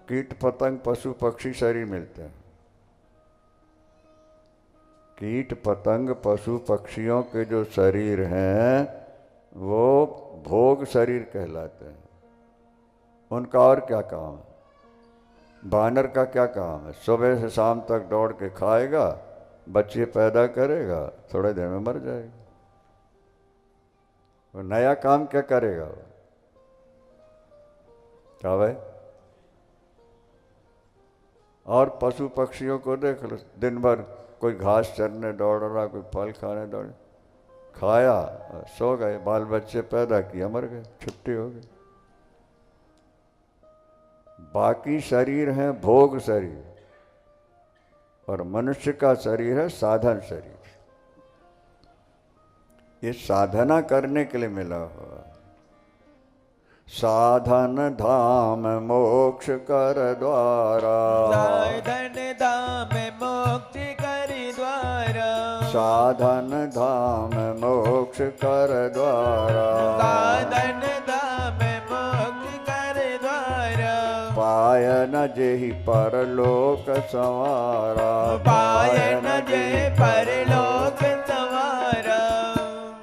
S5: कीट पतंग पशु पक्षी शरीर मिलते हैं। कीट पतंग पशु पक्षियों के जो शरीर हैं वो भोग शरीर कहलाते हैं। उनका और क्या काम है? बानर का क्या काम है? सुबह से शाम तक दौड़ के खाएगा, बच्चे पैदा करेगा, थोड़े देर में मर जाएगा। वो नया काम क्या करेगा? क्या भाई? और पशु पक्षियों को देख लो, दिन भर कोई घास चरने दौड़ रहा, कोई फल खाने दौड़, खाया, सो गए, बाल बच्चे पैदा किया, मर गए, छुट्टी हो गई। बाकी शरीर है भोग शरीर, और मनुष्य का शरीर है साधन शरीर। ये साधना करने के लिए मिला हुआ। साधन धाम मोक्ष कर द्वारा,
S4: साधन धाम मोक्ष कर द्वारा,
S5: साधन धाम मोक्ष कर द्वारा,
S4: साधन धाम मोक्ष कर द्वारा,
S5: पाय न जेहि परलोक संवारा,
S4: पाय न जे परलोक संवारा।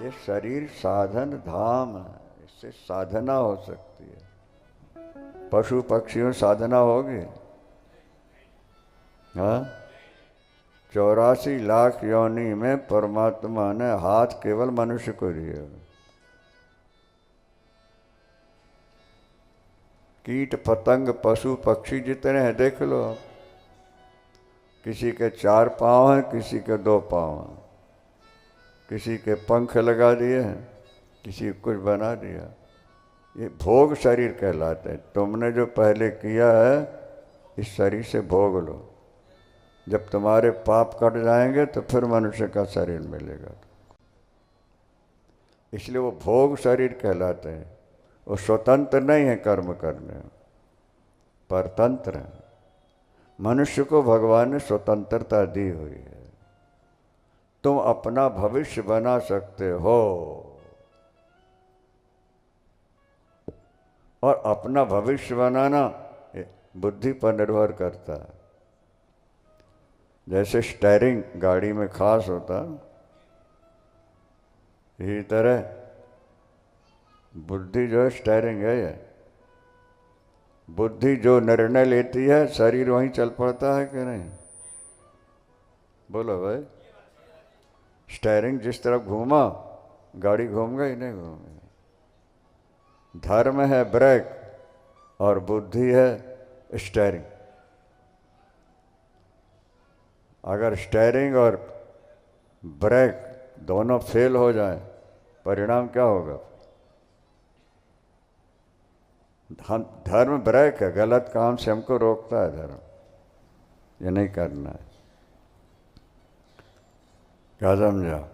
S5: ये शरीर साधन धाम है, इससे साधना हो सकती है। पशु पक्षियों साधना होगी? हाँ, 84 लाख योनि में परमात्मा ने हाथ केवल मनुष्य को दिए। कीट पतंग पशु पक्षी जितने हैं देख लो, किसी के 4 पाँव हैं, किसी के 2 पाँव हैं, किसी के पंख लगा दिए हैं, किसी को कुछ बना दिया। ये भोग शरीर कहलाते हैं। तुमने जो पहले किया है इस शरीर से भोग लो। जब तुम्हारे पाप कट जाएंगे तो फिर मनुष्य का शरीर मिलेगा। इसलिए वो भोग शरीर कहलाते हैं। वो स्वतंत्र नहीं है कर्म करने, परतंत्र है। मनुष्य को भगवान ने स्वतंत्रता दी हुई है। तुम अपना भविष्य बना सकते हो, और अपना भविष्य बनाना बुद्धि पर निर्भर करता है। जैसे स्टीयरिंग गाड़ी में खास होता, इसी तरह बुद्धि जो है स्टीयरिंग है। ये बुद्धि जो निर्णय लेती है, शरीर वहीं चल पड़ता है कि नहीं? बोलो भाई, स्टीयरिंग जिस तरफ घूमा गाड़ी घूम गई, नहीं घूमी। धर्म है ब्रेक और बुद्धि है स्टीयरिंग। अगर स्टीयरिंग और ब्रेक दोनों फेल हो जाए, परिणाम क्या होगा? धर्म ब्रेक है, गलत काम से हमको रोकता है धर्म, ये नहीं करना है। क्या समझा?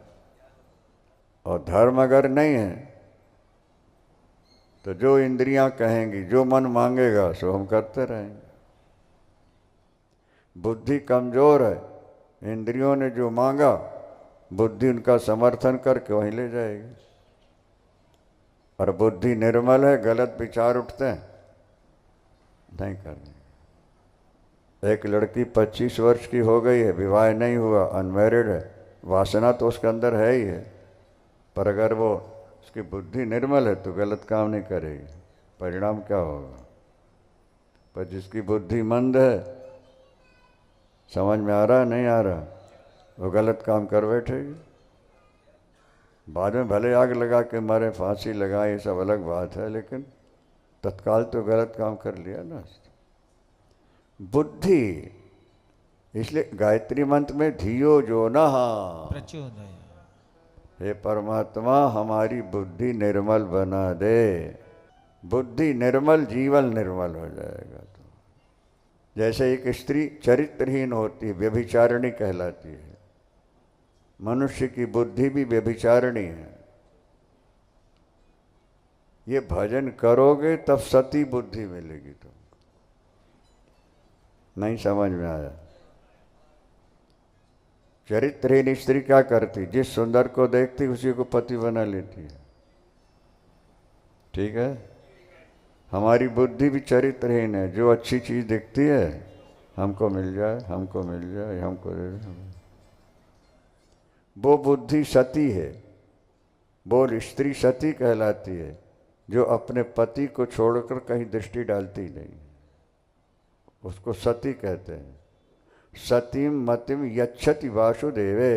S5: और धर्म अगर नहीं है तो जो इंद्रियां कहेंगी, जो मन मांगेगा सो हम करते रहेंगे। बुद्धि कमजोर है, इंद्रियों ने जो मांगा बुद्धि उनका समर्थन करके वहीं ले जाएगी। और बुद्धि निर्मल है, गलत विचार उठते हैं, नहीं करने। एक लड़की 25 वर्ष की हो गई है, विवाह नहीं हुआ, अनमैरिड है, वासना तो उसके अंदर है ही है, पर अगर वो उसकी बुद्धि निर्मल है तो गलत काम नहीं करेगी। परिणाम क्या होगा? पर जिसकी बुद्धि मंद है, समझ में आ रहा नहीं आ रहा, वो गलत काम कर बैठेगी। बाद में भले आग लगा के मरे, फांसी लगाए, ये सब अलग बात है, लेकिन तत्काल तो गलत काम कर लिया ना। बुद्धि, इसलिए गायत्री मंत्र में धियो जो न
S4: प्रचोदय,
S5: हे परमात्मा हमारी बुद्धि निर्मल बना दे। बुद्धि निर्मल, जीवन निर्मल हो जाएगा। तो जैसे एक स्त्री चरित्रहीन होती है, व्यभिचारिणी कहलाती है, मनुष्य की बुद्धि भी व्यभिचारिणी है। ये भजन करोगे तब सती बुद्धि मिलेगी तुमको। नहीं समझ में आया? चरित्रहीन स्त्री क्या करती? जिस सुंदर को देखती उसी को पति बना लेती है। ठीक है? हमारी बुद्धि भी चरित्रहीन है। जो अच्छी चीज दिखती है, हमको मिल जाए, हमको मिल जाए, हमको दे दे, वो बुद्धि सती है। वो स्त्री सती कहलाती है, जो अपने पति को छोड़कर कहीं दृष्टि डालती नहीं, उसको सती कहते हैं। सतीम मतिम यच्छति वासुदेवे।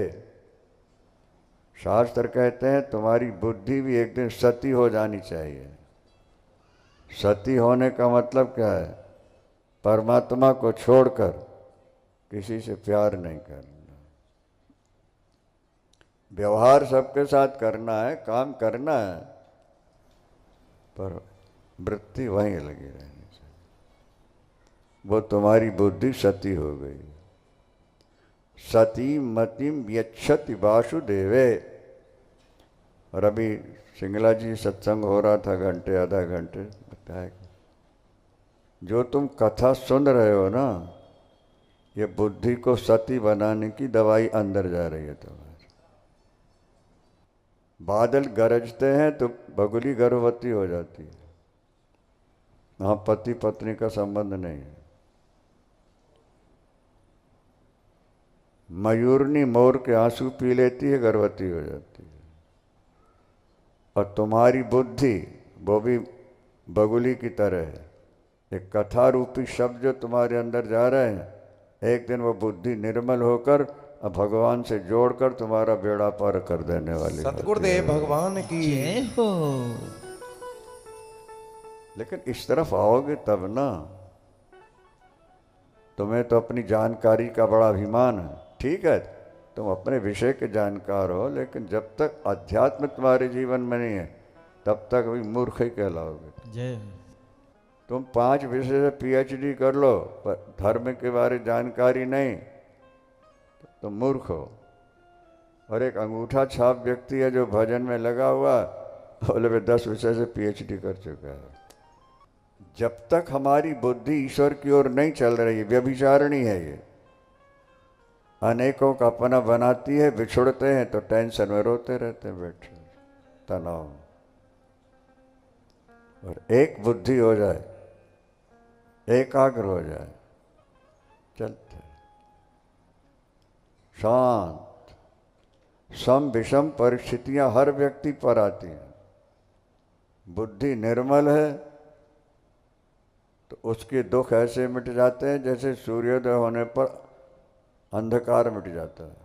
S5: शास्त्र कहते हैं तुम्हारी बुद्धि भी एक दिन सती हो जानी चाहिए। सती होने का मतलब क्या है? परमात्मा को छोड़कर किसी से प्यार नहीं करना। व्यवहार सबके साथ करना है, काम करना है, पर वृत्ति वहीं लगी रहनी चाहिए। वो तुम्हारी बुद्धि सती हो गई। सती मतिम यच्छति वासुदेवे। और अभी सिंगला जी सत्संग हो रहा था, घंटे आधा घंटे, बताया जो तुम कथा सुन रहे हो ना, ये बुद्धि को सती बनाने की दवाई अंदर जा रही है तुम्हारी। बादल गरजते हैं तो बगुली गर्भवती हो जाती है, वहाँ पति पत्नी का संबंध नहीं है। मयूरनी मोर के आंसू पी लेती है, गर्भवती हो जाती है। और तुम्हारी बुद्धि वो भी बगुली की तरह है। एक कथा रूपी शब्द जो तुम्हारे अंदर जा रहे हैं, एक दिन वो बुद्धि निर्मल होकर अब भगवान से जोड़कर तुम्हारा बेड़ा पार कर देने वाली।
S3: सतगुरुदेव भगवान की
S4: जय हो।
S5: लेकिन इस तरफ आओगे तब ना। तुम्हें तो अपनी जानकारी का बड़ा अभिमान है, ठीक है, तुम अपने विषय के जानकार हो, लेकिन जब तक अध्यात्म तुम्हारे जीवन में नहीं है तब तक भी मूर्ख ही कहलाओगे।
S4: जय हो।
S5: तुम 5 विषय से PhD कर लो, पर धर्म के बारे जानकारी नहीं तो तुम मूर्ख हो। और एक अंगूठा छाप व्यक्ति है जो भजन में लगा हुआ, बोले वे 10 विषय से PhD कर चुका है। जब तक हमारी बुद्धि ईश्वर की ओर नहीं चल रही, व्यभिचारिणी है ये, अनेकों का अपना बनाती है, बिछुड़ते हैं तो टेंशन में रोते रहते हैं बैठे, तनाव। और एक बुद्धि हो जाए, एकाग्र हो जाए, चलते शांत। सम विषम परिस्थितियां हर व्यक्ति पर आती हैं। बुद्धि निर्मल है तो उसके दुख ऐसे मिट जाते हैं जैसे सूर्योदय होने पर अंधकार मिट जाता है।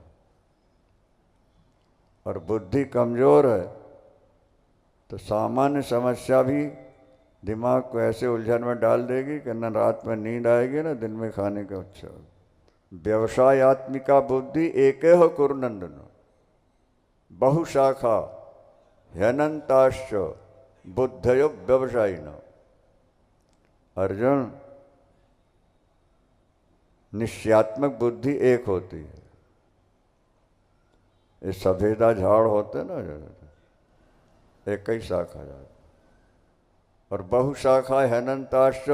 S5: और बुद्धि कमजोर है तो सामान्य समस्या भी दिमाग को ऐसे उलझन में डाल देगी कि न रात में नींद आएगी न दिन में खाने का अच्छा। व्यवसायत्मिका बुद्धि एके हो कुरुनंदन बहुशाखा ह्यनंताश्च बुद्धयो व्यवसायिन। अर्जुन, निश्चयात्मक बुद्धि एक होती है। ये सफेदा झाड़ होते ना, एक ही शाखा जाती, और बहुशाखा हैनंताश्च,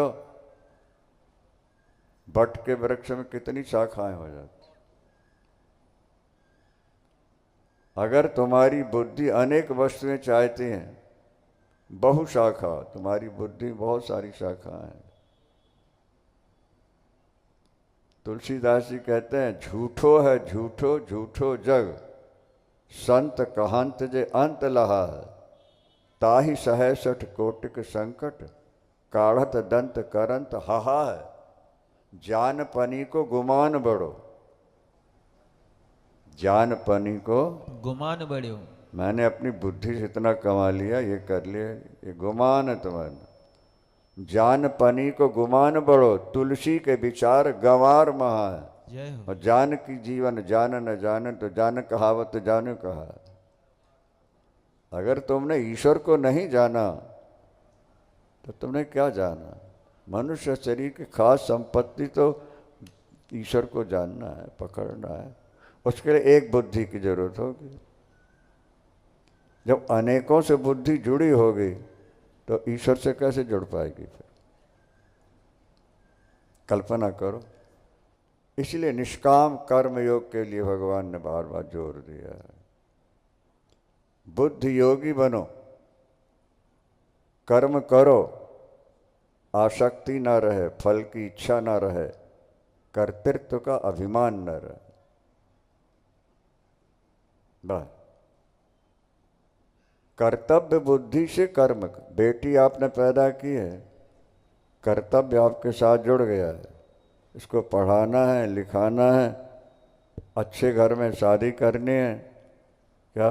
S5: बट के वृक्ष में कितनी शाखाएं हो जाती। अगर तुम्हारी बुद्धि अनेक वस्तुएं चाहती हैं, बहुशाखा, तुम्हारी बुद्धि बहुत सारी शाखाएं हैं। तुलसीदास जी कहते हैं, झूठो है झूठो झूठो जग, संत कहंत जे अंत लहा है, ताहि 66 कोटिक संकट, काढ़त दंत करंत हाहा है। जान पनी को गुमान बड़ो, जान पनी को
S4: गुमान बढ़ो।
S5: मैंने अपनी बुद्धि से इतना कमा लिया, ये कर लिया, ये गुमान है तुम्हारा। जान पनी को गुमान बड़ो, तुलसी के विचार गंवार महा है।
S4: जय हो।
S5: और जान की जीवन जान न जान, तो जान कहावत जानो कहा। अगर तुमने ईश्वर को नहीं जाना तो तुमने क्या जाना। मनुष्य शरीर की खास संपत्ति तो ईश्वर को जानना है, पकड़ना है। उसके लिए एक बुद्धि की जरूरत होगी। जब अनेकों से बुद्धि जुड़ी होगी तो ईश्वर से कैसे जुड़ पाएगी फिर? कल्पना करो। इसलिए निष्काम कर्म योग के लिए भगवान ने बार बार जोर दिया है। बुद्धि योगी बनो, कर्म करो, आसक्ति ना रहे, फल की इच्छा ना रहे, कर्तृत्व का अभिमान न रहे। बस कर्तव्य बुद्धि से कर्म। बेटी आपने पैदा की है, कर्तव्य आपके साथ जुड़ गया है। इसको पढ़ाना है, लिखाना है, अच्छे घर में शादी करनी है। क्या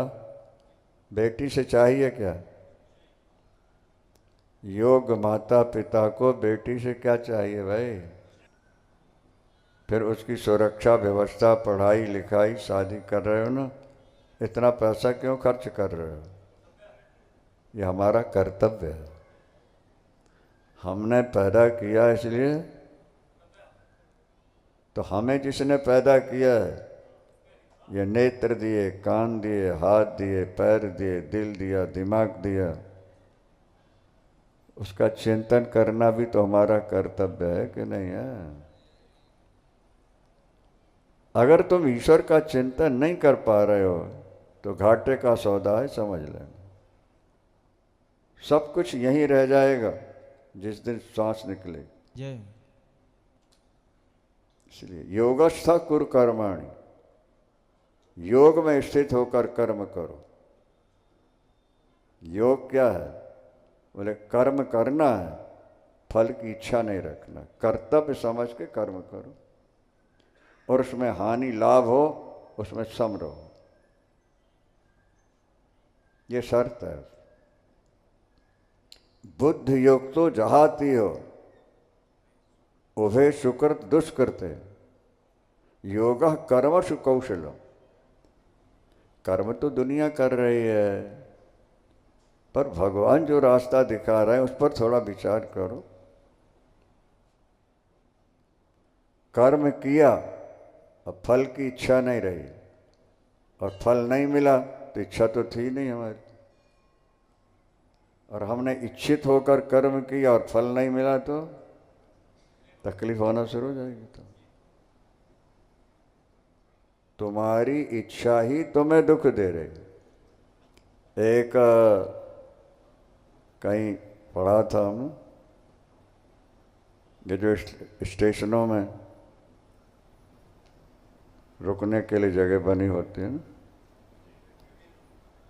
S5: बेटी से चाहिए? क्या योग माता पिता को बेटी से क्या चाहिए भाई? फिर उसकी सुरक्षा व्यवस्था, पढ़ाई लिखाई, शादी कर रहे हो ना, इतना पैसा क्यों खर्च कर रहे हो? ये हमारा कर्तव्य है। हमने पैदा किया इसलिए, तो हमें जिसने पैदा किया है, ये नेत्र दिए, कान दिए, हाथ दिए, पैर दिए, दिल दिया, दिमाग दिया, उसका चिंतन करना भी तो हमारा कर्तव्य है कि नहीं है? अगर तुम ईश्वर का चिंतन नहीं कर पा रहे हो तो घाटे का सौदा है, समझ लेना। सब कुछ यहीं रह जाएगा जिस दिन सांस निकलेगी।
S4: जय।
S5: इसलिए योगस्थ कुरु कर्माणि, योग में स्थित होकर कर्म करो। योग क्या है? बोले कर्म करना है, फल की इच्छा नहीं रखना, कर्तव्य समझ के कर्म करो, और उसमें हानि लाभ हो उसमें सम रहो। ये शर्त है। बुद्ध योग तो जहाती हो उभे सुकृत दुष्कृते योग कर्मसु कौशलम। कर्म तो दुनिया कर रही है, पर भगवान जो रास्ता दिखा रहे हैं उस पर थोड़ा विचार करो। कर्म किया, अब फल की इच्छा नहीं रही, और फल नहीं मिला तो इच्छा तो थी नहीं हमारी, और हमने इच्छित होकर कर्म किया और फल नहीं मिला तो तकलीफ होना शुरू हो जाएगी। तो तुम्हारी इच्छा ही तुम्हें दुख दे रही। एक कहीं पढ़ा था हमने, ये जो स्टेशनों में रुकने के लिए जगह बनी होती है ना,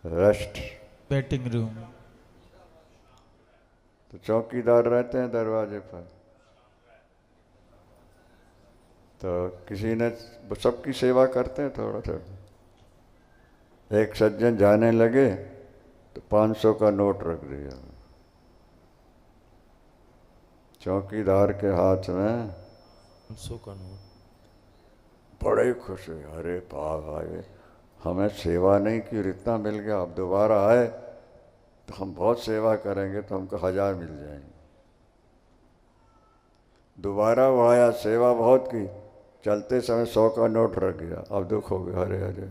S5: रेस्ट
S4: वेटिंग रूम,
S5: तो चौकीदार रहते हैं दरवाजे पर। तो किसी ने, सबकी सेवा करते हैं थोड़ा थोड़ा। एक सज्जन जाने लगे तो 500 का नोट रख दिया चौकीदार के हाथ में।
S4: 500 का नोट।
S5: बड़े खुश हुए, अरे भाई हमें सेवा नहीं की और इतना मिल गया, अब दोबारा आए तो हम बहुत सेवा करेंगे तो हमको 1000 मिल जाएंगे। दोबारा वो आया, सेवा बहुत की, चलते समय 100 का नोट रख गया, अब दुख हो गया, अरे अरे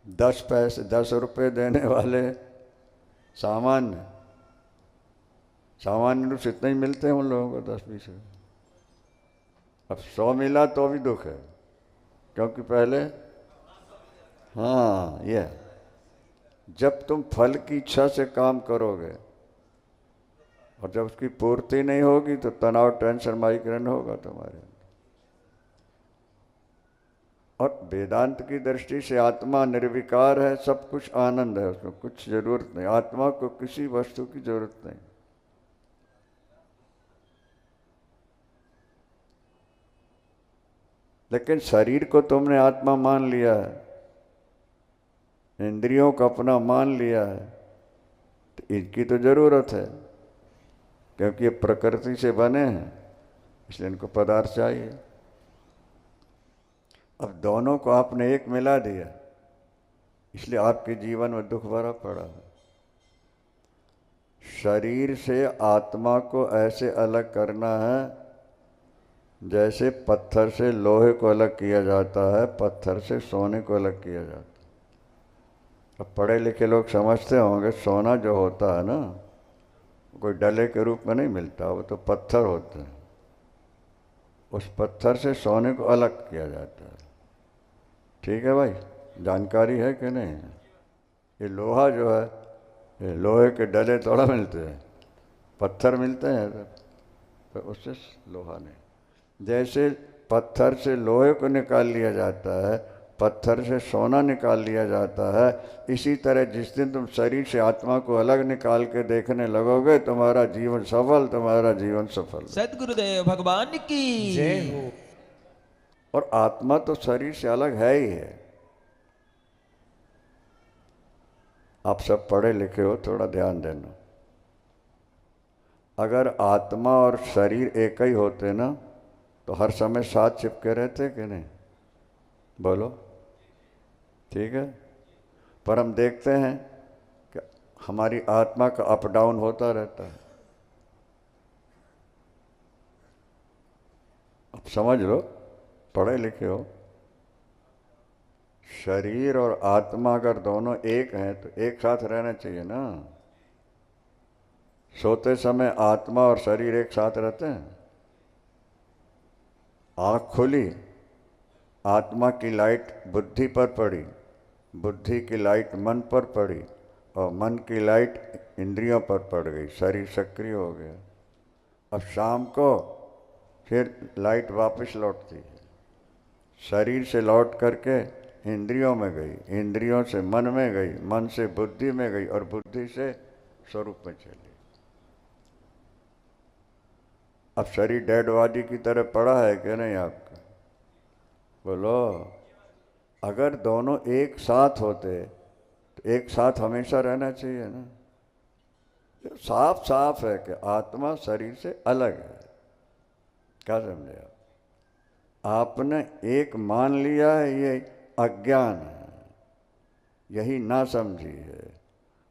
S5: 10 रुपए देने वाले सामान्य रूप से इतने ही मिलते हैं उन लोगों को, 10-20 रुपये। अब 100 मिला तो भी दुख है, क्योंकि पहले, हाँ, ये जब तुम फल की इच्छा से काम करोगे और जब उसकी पूर्ति नहीं होगी तो तनाव, टेंशन, माइग्रेन होगा तुम्हारे। और वेदांत की दृष्टि से आत्मा निर्विकार है, सब कुछ आनंद है, उसमें कुछ जरूरत नहीं, आत्मा को किसी वस्तु की जरूरत नहीं। लेकिन शरीर को तुमने आत्मा मान लिया है, इंद्रियों को अपना मान लिया है, तो इनकी तो जरूरत है, क्योंकि ये प्रकृति से बने हैं, इसलिए इनको पदार्थ चाहिए। अब दोनों को आपने एक मिला दिया, इसलिए आपके जीवन में दुख भरा पड़ा है। शरीर से आत्मा को ऐसे अलग करना है जैसे पत्थर से लोहे को अलग किया जाता है, पत्थर से सोने को अलग किया जाता है। अब पढ़े लिखे लोग समझते होंगे, सोना जो होता है ना, कोई डले के रूप में नहीं मिलता, वो तो पत्थर होते हैं, उस पत्थर से सोने को अलग किया जाता है। ठीक है भाई, जानकारी है कि नहीं? ये लोहा जो है, ये लोहे के डले थोड़ा मिलते हैं, पत्थर मिलते हैं, तो उससे लोहा नहीं। जैसे पत्थर से लोहे को निकाल लिया जाता है, पत्थर से सोना निकाल लिया जाता है, इसी तरह जिस दिन तुम शरीर से आत्मा को अलग निकाल के देखने लगोगे, तुम्हारा जीवन सफल, तुम्हारा जीवन सफल।
S4: सद्गुरुदेव भगवान की
S3: जय हो।
S5: और आत्मा तो शरीर से अलग है ही है। आप सब पढ़े लिखे हो, थोड़ा ध्यान देना। अगर आत्मा और शरीर एक ही होते ना, तो हर समय साथ चिपके रहते कि नहीं? बोलो। ठीक है, पर हम देखते हैं कि हमारी आत्मा का अप डाउन होता रहता है। अब समझ लो, पढ़े लिखे हो, शरीर और आत्मा अगर दोनों एक हैं तो एक साथ रहना चाहिए ना। सोते समय आत्मा और शरीर एक साथ रहते हैं। आँख खुली, आत्मा की लाइट बुद्धि पर पड़ी, बुद्धि की लाइट मन पर पड़ी और मन की लाइट इंद्रियों पर पड़ गई, शरीर सक्रिय हो गया। अब शाम को फिर लाइट वापस लौटती है, शरीर से लौट करके इंद्रियों में गई, इंद्रियों से मन में गई, मन से बुद्धि में गई और बुद्धि से स्वरूप में चली। अब शरीर डेड बॉडी की तरह पड़ा है कि नहीं आपका? बोलो, अगर दोनों एक साथ होते तो एक साथ हमेशा रहना चाहिए ना। साफ साफ है कि आत्मा शरीर से अलग है। क्या समझे आप? आपने एक मान लिया है, ये अज्ञान है, यही ना समझी है।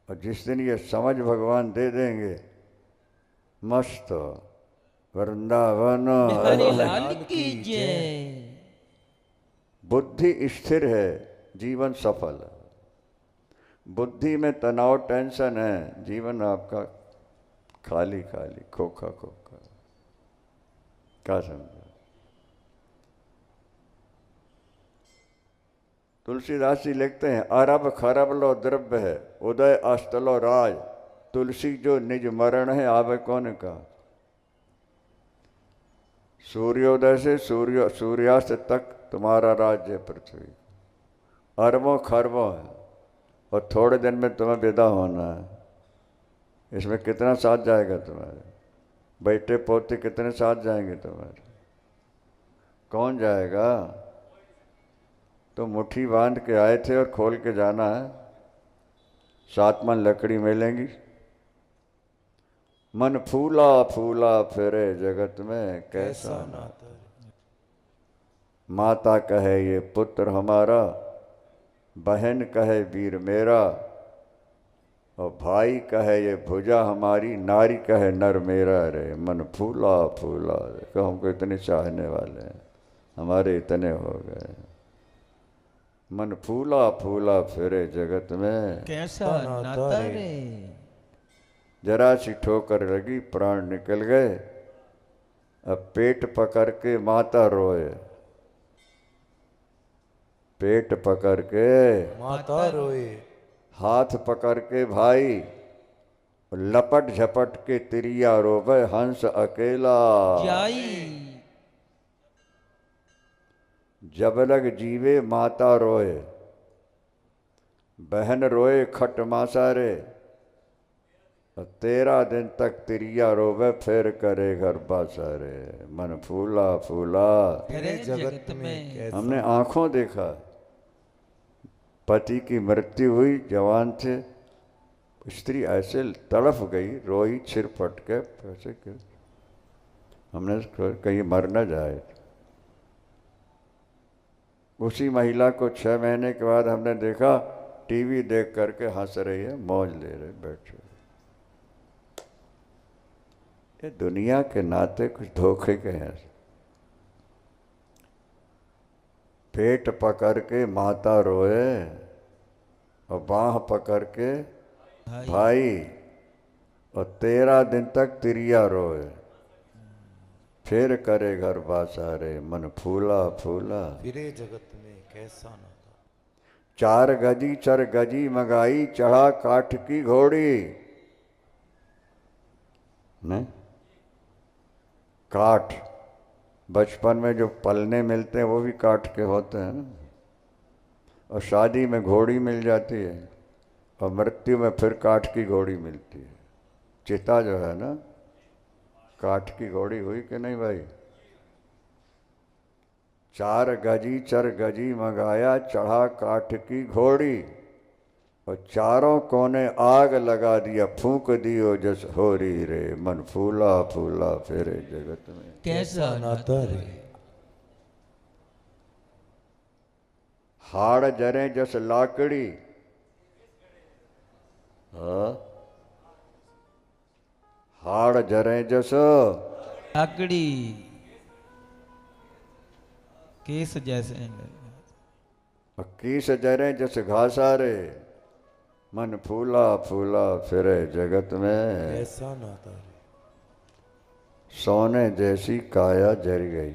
S5: और जिस दिन ये समझ भगवान दे देंगे, मस्त वृंदावन
S4: बिहारी लाल की जय।
S5: बुद्धि स्थिर है, जीवन सफल है। बुद्धि में तनाव टेंशन है, जीवन आपका खाली खाली खोखा खोखा। क्या समझा? तुलसीदास जी लिखते हैं, अरब खरब लो द्रव्य है, उदय अस्तलो राज, तुलसी जो निज मरण है, आवे कौन का। सूर्योदय से सूर्यास्त तक तुम्हारा राज्य है पृथ्वी, अरबों खरबों है, और थोड़े दिन में तुम्हें विदा होना है। इसमें कितना साथ जाएगा तुम्हारे? बेटे पोते कितने साथ जाएंगे तुम्हारे? कौन जाएगा? तो मुट्ठी बांध के आए थे और खोल के जाना है। 7 मन लकड़ी मिलेंगी। मन फूला फूला फिरे जगत में कैसा नाता। माता कहे ये पुत्र हमारा, बहन कहे वीर मेरा, और भाई कहे ये भुजा हमारी, नारी कहे नर मेरा। रे मन फूला फूला, देखो हमको इतने चाहने वाले हैं, हमारे इतने हो गए। मन फूला फूला फिरे जगत में
S4: कैसा नाता रे।
S5: जरा सी ठोकर लगी, प्राण निकल गए। अब पेट पकड़ के माता रोए, पेट पकड़ के
S3: माता रोए,
S5: हाथ पकड़ के भाई, लपट झपट के तिरिया रोवे हंस अकेला।
S4: जाई
S5: जब लग जीवे माता रोए, बहन रोए खट मासा रे, 13 दिन तक तिरिया रोवे फिर करे घर बासा रे। मन फूला फूला
S4: फिरे जगत में
S3: कैसा।
S5: हमने आंखों देखा, पति की मृत्यु हुई, जवान थे, स्त्री ऐसे तड़फ गई, रोई सिर फट के, कैसे क्यों? हमने कहीं मर न जाए। उसी महिला को 6 महीने के बाद हमने देखा, टीवी देख करके हंस रही है, मौज ले रहे बैठे। ये दुनिया के नाते कुछ धोखे के हैं। पेट पकड़ के माता रोए और बाह पकड़ के भाई, और 13 दिन तक तिरिया रोए फिर करे घर बासा रे। मन फूला फूला
S3: फिरे जगत में कैसा नाता।
S5: 4 गजी चर गजी मंगाई, चढ़ा काठ की घोड़ी। नहीं, काठ बचपन में जो पलने मिलते हैं वो भी काठ के होते हैं ना, और शादी में घोड़ी मिल जाती है, और मृत्यु में फिर काठ की घोड़ी मिलती है। चिता जो है ना, काठ की घोड़ी हुई कि नहीं भाई? 4 गजी चर गजी मंगाया, चढ़ा काठ की घोड़ी, और चारों कोने आग लगा दिया, फूंक दियो जस होरी रे। मन फूला फूला फिरे जगत में
S4: कैसा
S3: नाता रे।
S5: हाड़ जरे जस लाकड़ी। हाँ? हाड़ जरे जस
S4: लाकड़ी केस जैसे
S5: कीस जरे जस घासारे। मन फूला फूला फिरे जगत में,
S3: ऐसा नाता रे।
S5: सोने जैसी काया जर गई।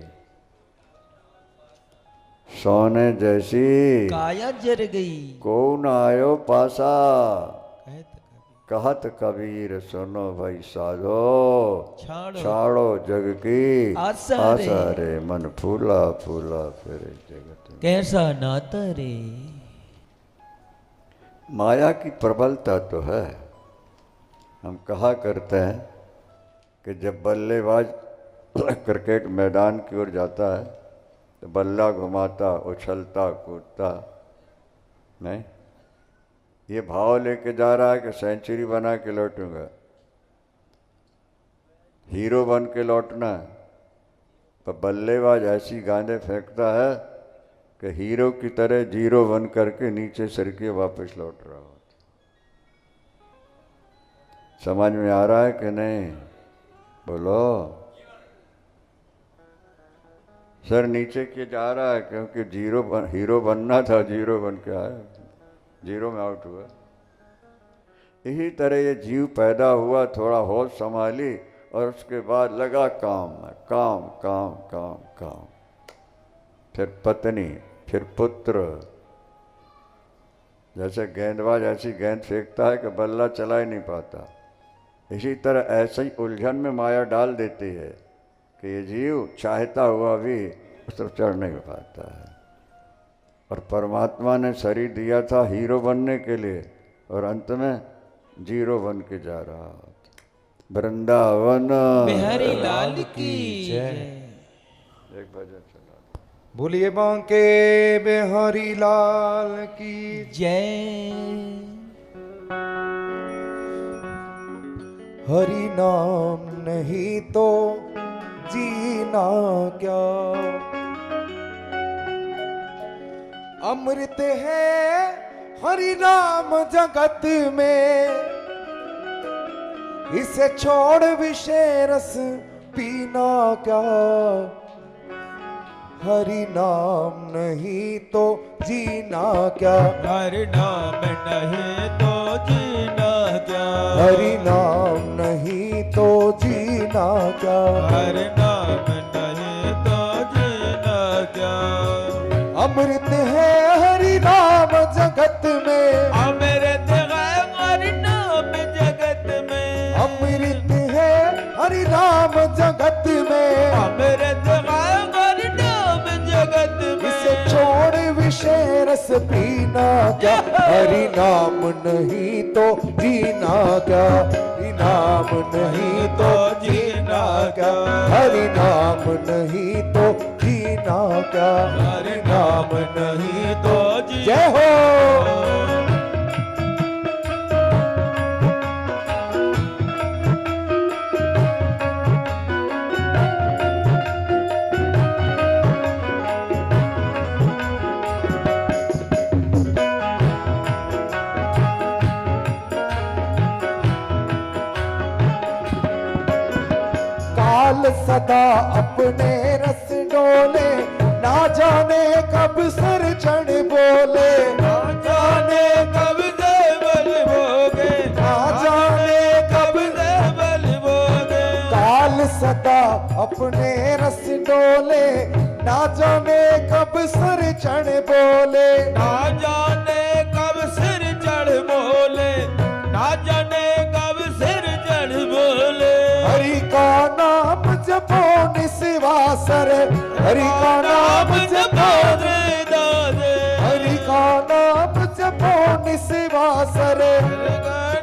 S5: सोने जैसी
S4: काया जर गई।
S5: कौन आयो पासा।
S4: कहत
S5: कहत कबीर सुनो भाई साधो,
S4: छाड़ो
S5: छाड़ो जग की
S4: आशा रे।
S5: आशा रे। मन फूला फूला फिरे जगत में।
S4: कैसा नाता रे।
S5: माया की प्रबलता तो है। हम कहा करते हैं कि जब बल्लेबाज क्रिकेट मैदान की ओर जाता है तो बल्ला घुमाता, उछलता, कूदता नहीं, ये भाव लेके जा रहा है कि सेंचुरी बना के लौटूंगा, हीरो बन के लौटना है। पर बल्लेबाज ऐसी गेंदें फेंकता है कि हीरो की तरह जीरो बन करके नीचे सर के वापस लौट रहा होता। समझ में आ रहा है कि नहीं? बोलो। सर नीचे के जा रहा है क्योंकि हीरो बनना था, जीरो बन के आया, जीरो में आउट हुआ। इसी तरह ये जीव पैदा हुआ, थोड़ा होश संभाली और उसके बाद लगा काम में, काम काम काम काम। फिर पत्नी, फिर पुत्र। जैसे गेंदबाज ऐसी गेंद फेंकता है कि बल्ला चला ही नहीं पाता, इसी तरह ऐसे ही उलझन में माया डाल देती है कि ये जीव चाहता हुआ भी उस तरफ चढ़ नहीं पाता है। और परमात्मा ने शरीर दिया था हीरो बनने के लिए और अंत में जीरो बन के जा रहा। वृंदावन
S4: बिहारी लाल की जय।
S5: एक भजन चला।
S3: बोलिए बांके बिहारी लाल की
S4: जय।
S3: हरि नाम नहीं तो जीना क्या, अमृत है हरि नाम जगत में, इसे छोड़ विषय रस पीना क्या। हरि नाम नहीं तो जीना क्या,
S4: हरि नाम नहीं तो जीना क्या।
S3: हरि नाम नहीं तो जीना क्या।
S4: हरि नाम नहीं तो जीना क्या।
S3: अमृत है हरि नाम जगत में,
S4: अमृत है हरि नाम जगत में।
S3: अमृत है हरि नाम जगत में,
S4: अमृत है हरि नाम जगत में।
S3: इसे छोड़ विषय रस पीना क्या। हरि नाम नहीं तो जीना क्या, हरि नाम नहीं तो जीना क्या। हरि नाम नहीं तो जीना क्या, हरि नाम नहीं तो जय हो। काल सदा अपने रस डोले, ना जाने कब सर चढ़ बोले।
S4: ना जाने कब देवल भोगे,
S3: ना जाने
S4: कब देवल भोगे।
S3: काल सदा अपने रस डोले, ना जाने कब सर चढ़ बोले।
S4: ना जाने कब सिर चढ़ बोले, ना जाने कब सिर चढ़ बोले।
S3: हरि का नाम जपो निस्वासर, हरि का नाम जपो
S4: रे दादे।
S3: हरि का नाम जपो निस्वासर।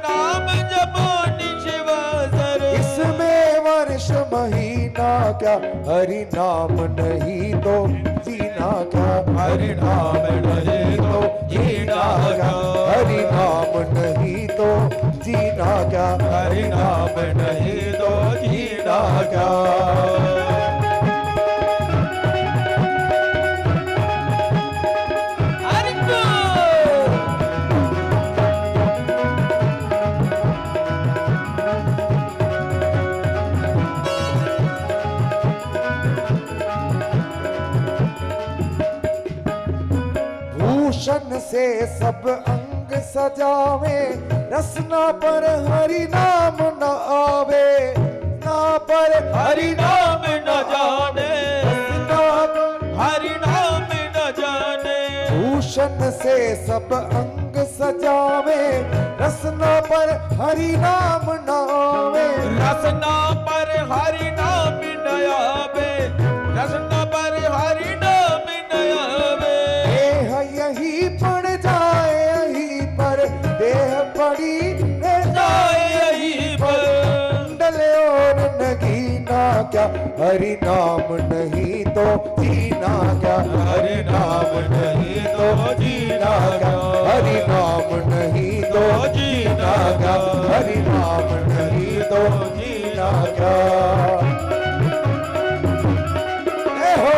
S4: नाम जपो निश्वासर।
S3: इसमें वर्ष महीना क्या, हरि नाम नहीं तो जीना क्या। हरि नाम नहीं तो जीना क्या, हरि नाम नहीं तो जीना क्या। हरि नाम नहीं तो जीना क्या।
S4: हरि
S3: से सब अंग सजावे, रसना पर हरि नाम न आवे, ना पर
S4: हरि नाम न जाने,
S3: रसना पर
S4: हरि नाम न जाने।
S3: भूषण से सब अंग सजावे, रसना पर हरि नाम न आवे,
S4: रसना पर हरि नाम न आवे, रसना पर हरि नाम न आवे।
S3: देह यही पड़ जाए यही पर, देह पड़ी रह जाए यही पर, डले और नगीना क्या, हरि नाम नहीं तो जीना क्या, हरि नाम नहीं तो जीना क्या, हरि नाम नहीं तो जीना क्या, हरि नाम नहीं तो जीना क्या। ए हो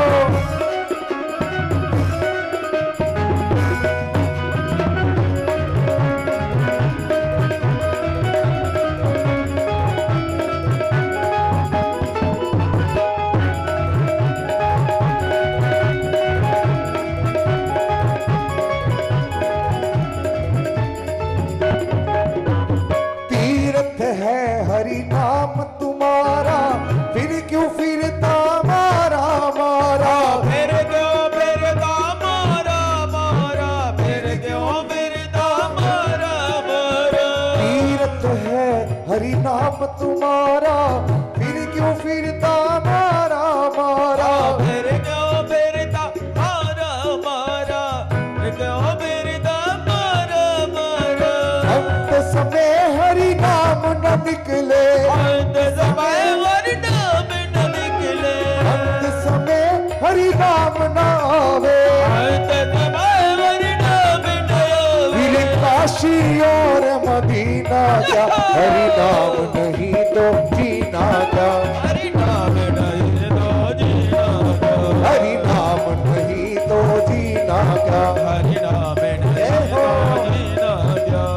S3: तीर्थ है हरि नाम तुम्हारा, फिर क्यों फिरता मारा मारा,
S4: फिर क्यों फिरता मारा मारा, फिर क्यों फिरता मारा मारा।
S3: तीर्थ है हरि नाम तुम्हारा, फिर क्यों फिरता मारा मारा,
S4: फिर क्यों फिरता मारा मारा, फिर क्यों फिरता मारा मारा।
S3: अंत समय हरि नाम न निकले,
S4: अंत समय हरि नाम न निकले,
S3: अंत समय हरि नाम न आवे,
S4: अंत समय हरि नाम न आवे।
S3: फिर काशी और मदीना क्या, हरि नाम नहीं तो जीना क्या,
S4: हरि नाम नहीं तो जीना क्या,
S3: हरि नाम नहीं तो जीना क्या।
S4: हरि नाम नहीं तो जीना क्या।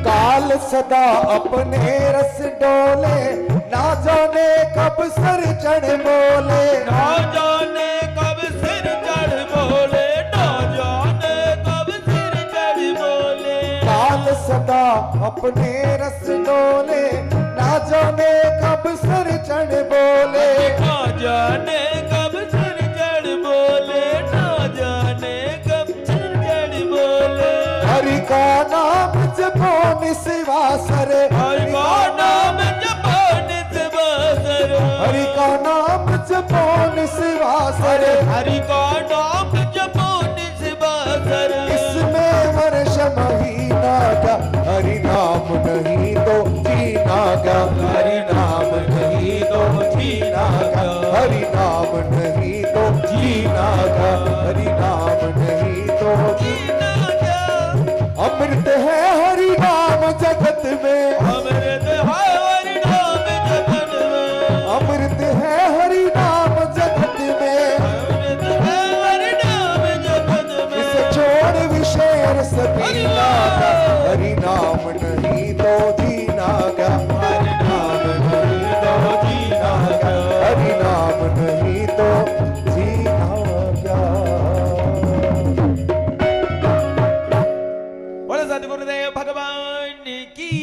S3: काल सदा अपने रस डोले, ना जाने कब सर चढ़ बोले,
S4: ना जाने कब सिर चढ़ बोले, ना जाने कब सिर चढ़ बोले।
S3: काल सदा अपने रस डोले, ना जाने कब सर चढ़ बोले,
S4: ना जाने कब सिर चढ़ बोले, ना जाने कब सिर चढ़ बोले।
S3: हरि का नाम जपो निस्वासर,
S4: हरि का नाम जपो निस्वासर,
S3: हरि का नाम जपो निस्वासर,
S4: हरि का नाम जपो निस्वासर।
S3: इसमें वर्ष महीना क्या, हरि नाम नहीं तो जीना क्या, हरि नाम नहीं तो जीना क्या, हरि नाम नहीं तो जीना क्या, हरि नाम नहीं तो जीना क्या। अमृत है हरि नाम जगत में,
S4: अमृत है हरि नाम जगत में,
S3: अमृत है हरि नाम जगत में,
S4: अमृत है हरि नाम जगत में।
S3: इसे छोड़ विषय रस पीना क्या, हरि नाम नहीं तो जीना क्या, हरि नाम नहीं तो जीना क्या, हरि नाम नहीं तो जीना क्या।
S4: बोले सतगुरुदेव भगवान की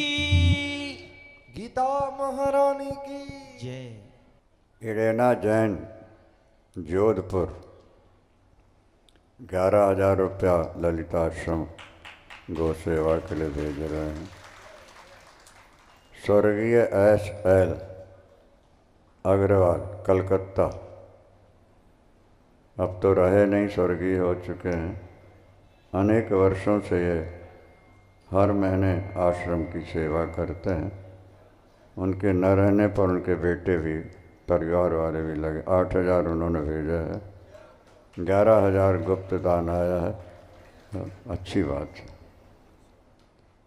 S3: गीता महारानी की
S4: जय।
S5: इरेना जैन जोधपुर 11,000 रुपया ललिताश्रम गौ सेवा के लिए भेज रहे हैं। स्वर्गीय S.L. अग्रवाल कलकत्ता, अब तो रहे नहीं, स्वर्गीय हो चुके हैं। अनेक वर्षों से ये हर महीने आश्रम की सेवा करते हैं। उनके न रहने पर उनके बेटे भी, परिवार वाले भी लगे। 8,000 उन्होंने भेजा है। 11,000 गुप्त दान आया है, अच्छी बात है।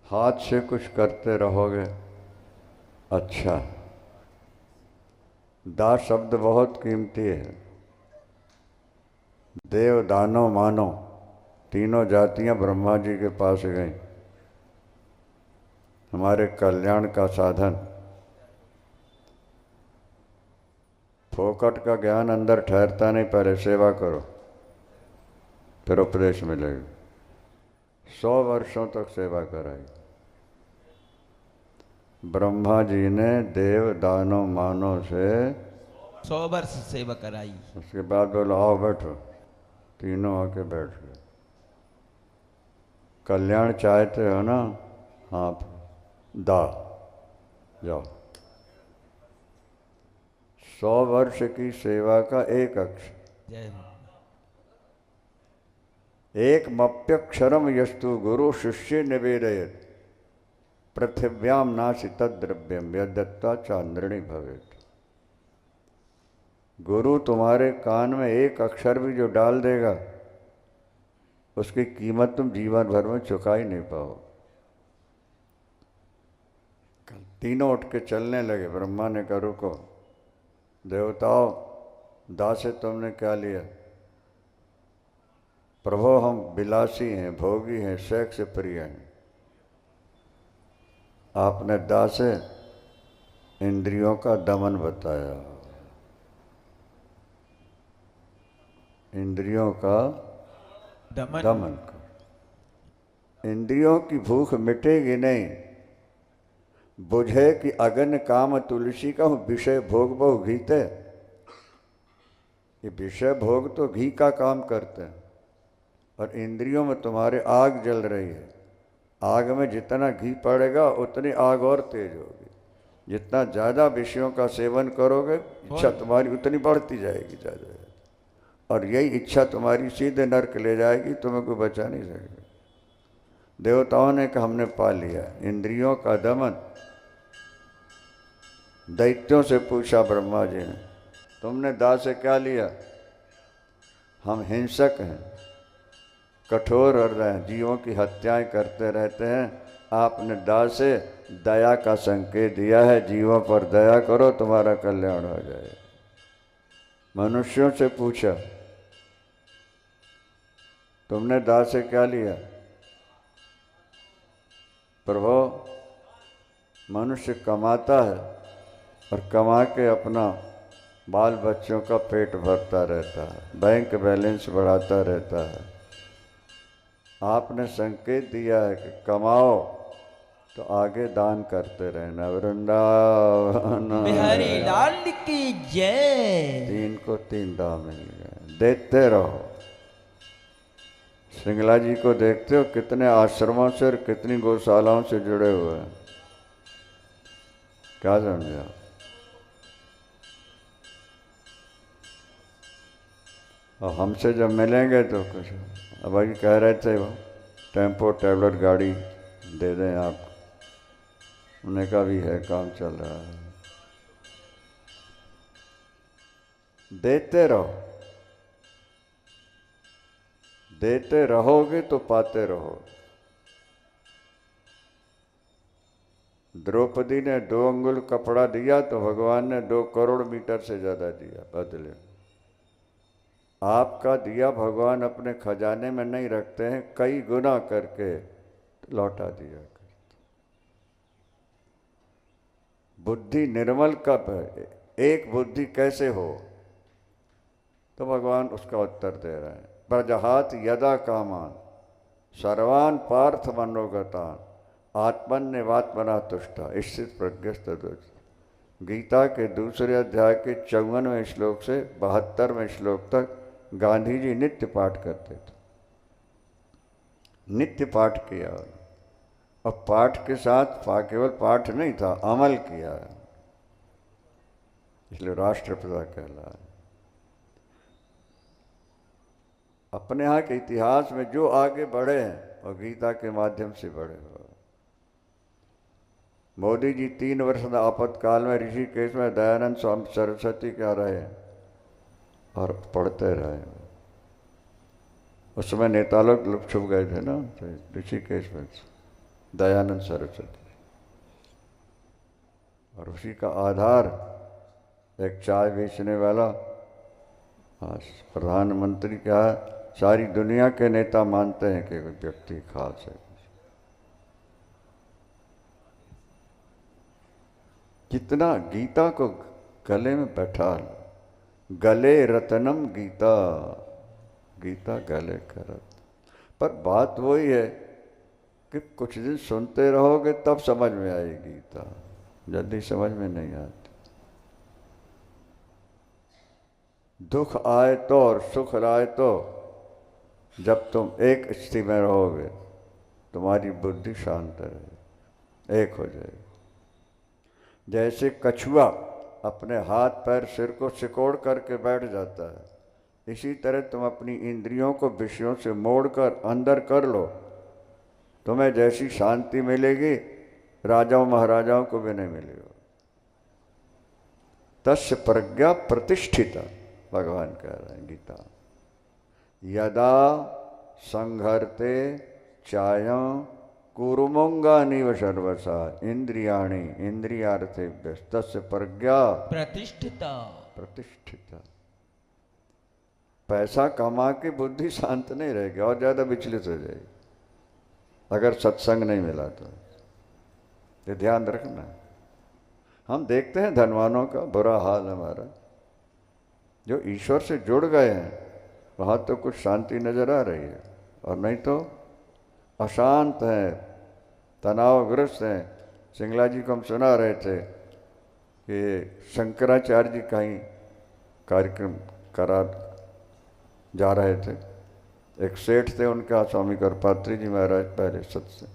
S5: हाथ से कुछ करते रहोगे, अच्छा। दा शब्द बहुत कीमती है। देव दानव मानव तीनों जातियां ब्रह्मा जी के पास गईं, हमारे कल्याण का साधन। फोकट का ज्ञान अंदर ठहरता नहीं, पहले सेवा करो फिर उपदेश मिलेगा। 100 वर्षों तक सेवा कराई ब्रह्मा जी ने देव दानव मानव से।
S4: 100 वर्ष सेवा कराई।
S5: उसके बाद बोलो आओ बैठो, तीनों आके बैठ गए। कल्याण चाहते हो ना, हाँ दा जाओ। 100 वर्ष की सेवा का एक अक्षर।
S4: जय
S5: एक मप्यक्षरम यस्तु गुरु शिष्य निवेदयत पृथिव्याम नासी तद्द्रव्यम यदत्ता चांद्रणी भवेत। गुरु तुम्हारे कान में एक अक्षर भी जो डाल देगा, उसकी कीमत तुम जीवन भर में चुका ही नहीं पाओ। तीनों उठ के चलने लगे। ब्रह्मा ने कहा रुको, देवताओं दास से तुमने क्या लिया? प्रभु हम विलासी हैं, भोगी हैं, सेक्स प्रिय हैं। आपने दास इंद्रियों का दमन बताया, इंद्रियों का दमन कर। इंद्रियों की भूख मिटेगी नहीं। बुझे कि अगन काम तुलसी का विषय भोग बहु घीते। ये विषय भोग तो घी का काम करते हैं, और इंद्रियों में तुम्हारे आग जल रही है। आग में जितना घी पड़ेगा उतनी आग और तेज होगी। जितना ज़्यादा विषयों का सेवन करोगे, इच्छा तुम्हारी उतनी बढ़ती जाएगी ज़्यादा, और यही इच्छा तुम्हारी सीधे नरक ले जाएगी, तुम्हें कोई बचा नहीं सकेगा। देवताओं ने कहा हमने पा लिया इंद्रियों का दमन। दैत्यों से पूछा ब्रह्मा जी ने, तुमने दास से क्या लिया? हम हिंसक हैं, कठोर हृदय हैं, जीवों की हत्याएं करते रहते हैं। आपने दास से दया का संकेत दिया है, जीवों पर दया करो तुम्हारा कल्याण हो जाए। मनुष्यों से पूछा, तुमने दास से क्या लिया? प्रभु मनुष्य कमाता है और कमा के अपना बाल बच्चों का पेट भरता रहता है, बैंक बैलेंस बढ़ाता रहता है। आपने संकेत दिया है कि कमाओ तो आगे दान करते रहना। वृंदावन
S4: बिहारी लाल की जय।
S5: 3 को 3 दाम मिल गए, देते रहो। सिंगला जी को देखते हो कितने आश्रमों से और कितनी गौशालाओं से जुड़े हुए हैं। क्या समझा? और हमसे जब मिलेंगे तो कुछ, अब अभी कह रहे थे वो टेम्पो ट्रैवलर गाड़ी दे दें आप, उन्हें का भी है, काम चल रहा है। देते रहो, देते रहोगे तो पाते रहोगे। द्रौपदी ने 2 अंगुल कपड़ा दिया तो भगवान ने 2 करोड़ मीटर से ज़्यादा दिया बदले। आपका दिया भगवान अपने खजाने में नहीं रखते हैं, कई गुना करके लौटा दिया करते। बुद्धि निर्मल कब है, एक बुद्धि कैसे हो, तो भगवान उसका उत्तर दे रहे हैं। प्रजहात यदा कामान सर्वान पार्थ मनोगतान आत्मन्यवात्मना तुष्टा स्थित प्रज्ञस्तदुच। गीता के दूसरे अध्याय के 54वें श्लोक से 72वें श्लोक तक गांधी जी नित्य पाठ करते थे, नित्य पाठ किया। और पाठ के साथ केवल पाठ नहीं था, अमल किया, इसलिए राष्ट्रपिता कहलाया। अपने यहाँ के इतिहास में जो आगे बढ़े हैं और गीता के माध्यम से बढ़े हुए। मोदी जी 3 वर्ष आपातकाल में ऋषिकेश में दयानंद स्वामी सरस्वती क्या रहे और पढ़ते रहे। उस समय नेता लोग छुप गए थे ना, तो ऋषिकेश में दयानंद सरस्वती, और उसी का आधार एक चाय बेचने वाला आज प्रधानमंत्री क्या है, सारी दुनिया के नेता मानते हैं कि कोई व्यक्ति खास है। कितना गीता को गले में बैठा, गले रतनम गीता, गीता गले करत। पर बात वही है कि कुछ दिन सुनते रहोगे तब समझ में आएगी गीता, जल्दी समझ में नहीं आती। दुख आए तो और सुख आए तो जब तुम एक स्थिति में रहोगे तुम्हारी बुद्धि शांत रहे, एक हो जाएगी। जैसे कछुआ अपने हाथ पैर सिर को सिकोड़ करके बैठ जाता है, इसी तरह तुम अपनी इंद्रियों को विषयों से मोड़कर अंदर कर लो, तुम्हें जैसी शांति मिलेगी राजाओं महाराजाओं को भी नहीं मिलेगी। तस्य प्रज्ञा प्रतिष्ठिता, भगवान कह रहे हैं गीता, यदा संघर्ते चायं कुरुमोंगानिव सर्वसा इंद्रियाणि इंद्रियार्थेभ्य तस्य प्रज्ञा
S4: प्रतिष्ठिता।
S5: प्रतिष्ठिता। पैसा कमा के बुद्धि शांत नहीं रहेगी, और ज्यादा विचलित हो जाएगी अगर सत्संग नहीं मिला तो। ये ध्यान रखना। हम देखते हैं धनवानों का बुरा हाल हमारा, जो ईश्वर से जुड़ गए हैं वहाँ तो कुछ शांति नजर आ रही है, और नहीं तो अशांत हैं, तनावग्रस्त हैं। सिंगला जी को हम सुना रहे थे कि शंकराचार्य जी कहीं कार्यक्रम करा जा रहे थे, एक सेठ थे उनका, स्वामी करपात्री जी महाराज, पहले सत्संग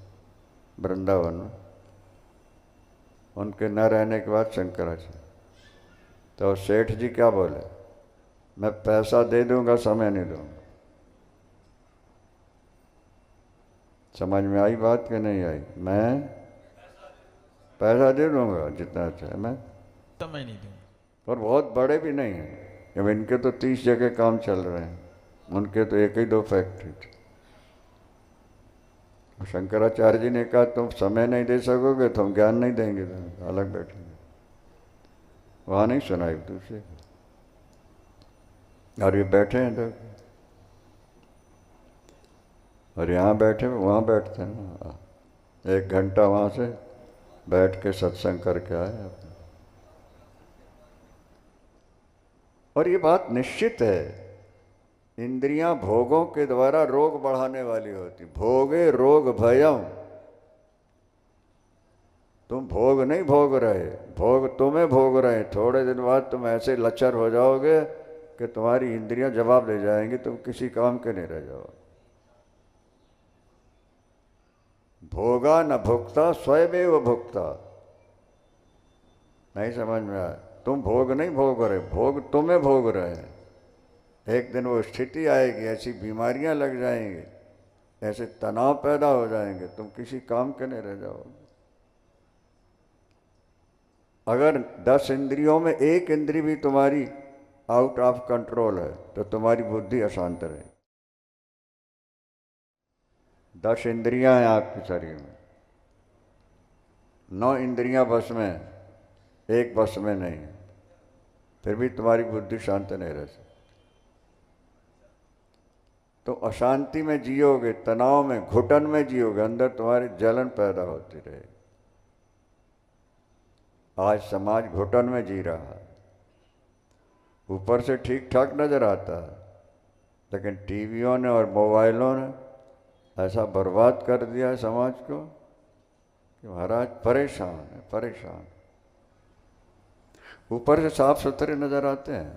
S5: वृंदावन में, उनके न रहने के बाद शंकराचार्य, तो सेठ जी क्या बोले, मैं पैसा दे दूंगा समय नहीं दूंगा। समझ में आई बात कि नहीं आई? मैं पैसा दे दूंगा जितना चाहे, मैं
S4: समय नहीं दूंगा।
S5: और बहुत बड़े भी नहीं हैं, अब इनके तो 30 जगह काम चल रहे हैं, उनके तो एक ही 2 फैक्ट्री थी। शंकराचार्य जी ने कहा तुम समय नहीं दे सकोगे तो हम ज्ञान नहीं देंगे, तो अलग बैठेंगे। वहाँ नहीं सुना एक दूसरे को, और ये बैठे हैं तो, और यहाँ बैठे वहाँ बैठते हैं ना, 1 घंटा वहाँ से बैठ के सत्संग करके आए अपने। और ये बात निश्चित है, इंद्रियां भोगों के द्वारा रोग बढ़ाने वाली होती। भोगे रोग भयम, तुम भोग नहीं भोग रहे, भोग तुम्हें भोग रहे। थोड़े दिन बाद तुम ऐसे लचर हो जाओगे कि तुम्हारी इंद्रियां जवाब दे जाएंगी, तुम किसी काम के नहीं रह जाओ। भोगा न भुगता स्वयमेव भुगता, नहीं समझ में आया? तुम भोग नहीं भोग रहे, भोग तुम्हें भोग रहे हैं। एक दिन वो स्थिति आएगी, ऐसी बीमारियां लग जाएंगी, ऐसे तनाव पैदा हो जाएंगे, तुम किसी काम के नहीं रह जाओगे। अगर 10 इंद्रियों में एक इंद्री भी तुम्हारी आउट ऑफ कंट्रोल है तो तुम्हारी बुद्धि अशांत रहेगी। 10 इंद्रियां हैं आपके शरीर में, 9 इंद्रियां बस में, एक बस में नहीं है, फिर भी तुम्हारी बुद्धि शांत नहीं रह सकती। तो अशांति में जियोगे, तनाव में, घुटन में जियोगे, अंदर तुम्हारी जलन पैदा होती रहेगी। आज समाज घुटन में जी रहा है, ऊपर से ठीक ठाक नजर आता है, लेकिन टीवियों ने और मोबाइलों ने ऐसा बर्बाद कर दिया है समाज को कि महाराज परेशान है, परेशान। ऊपर से साफ सुथरे नजर आते हैं,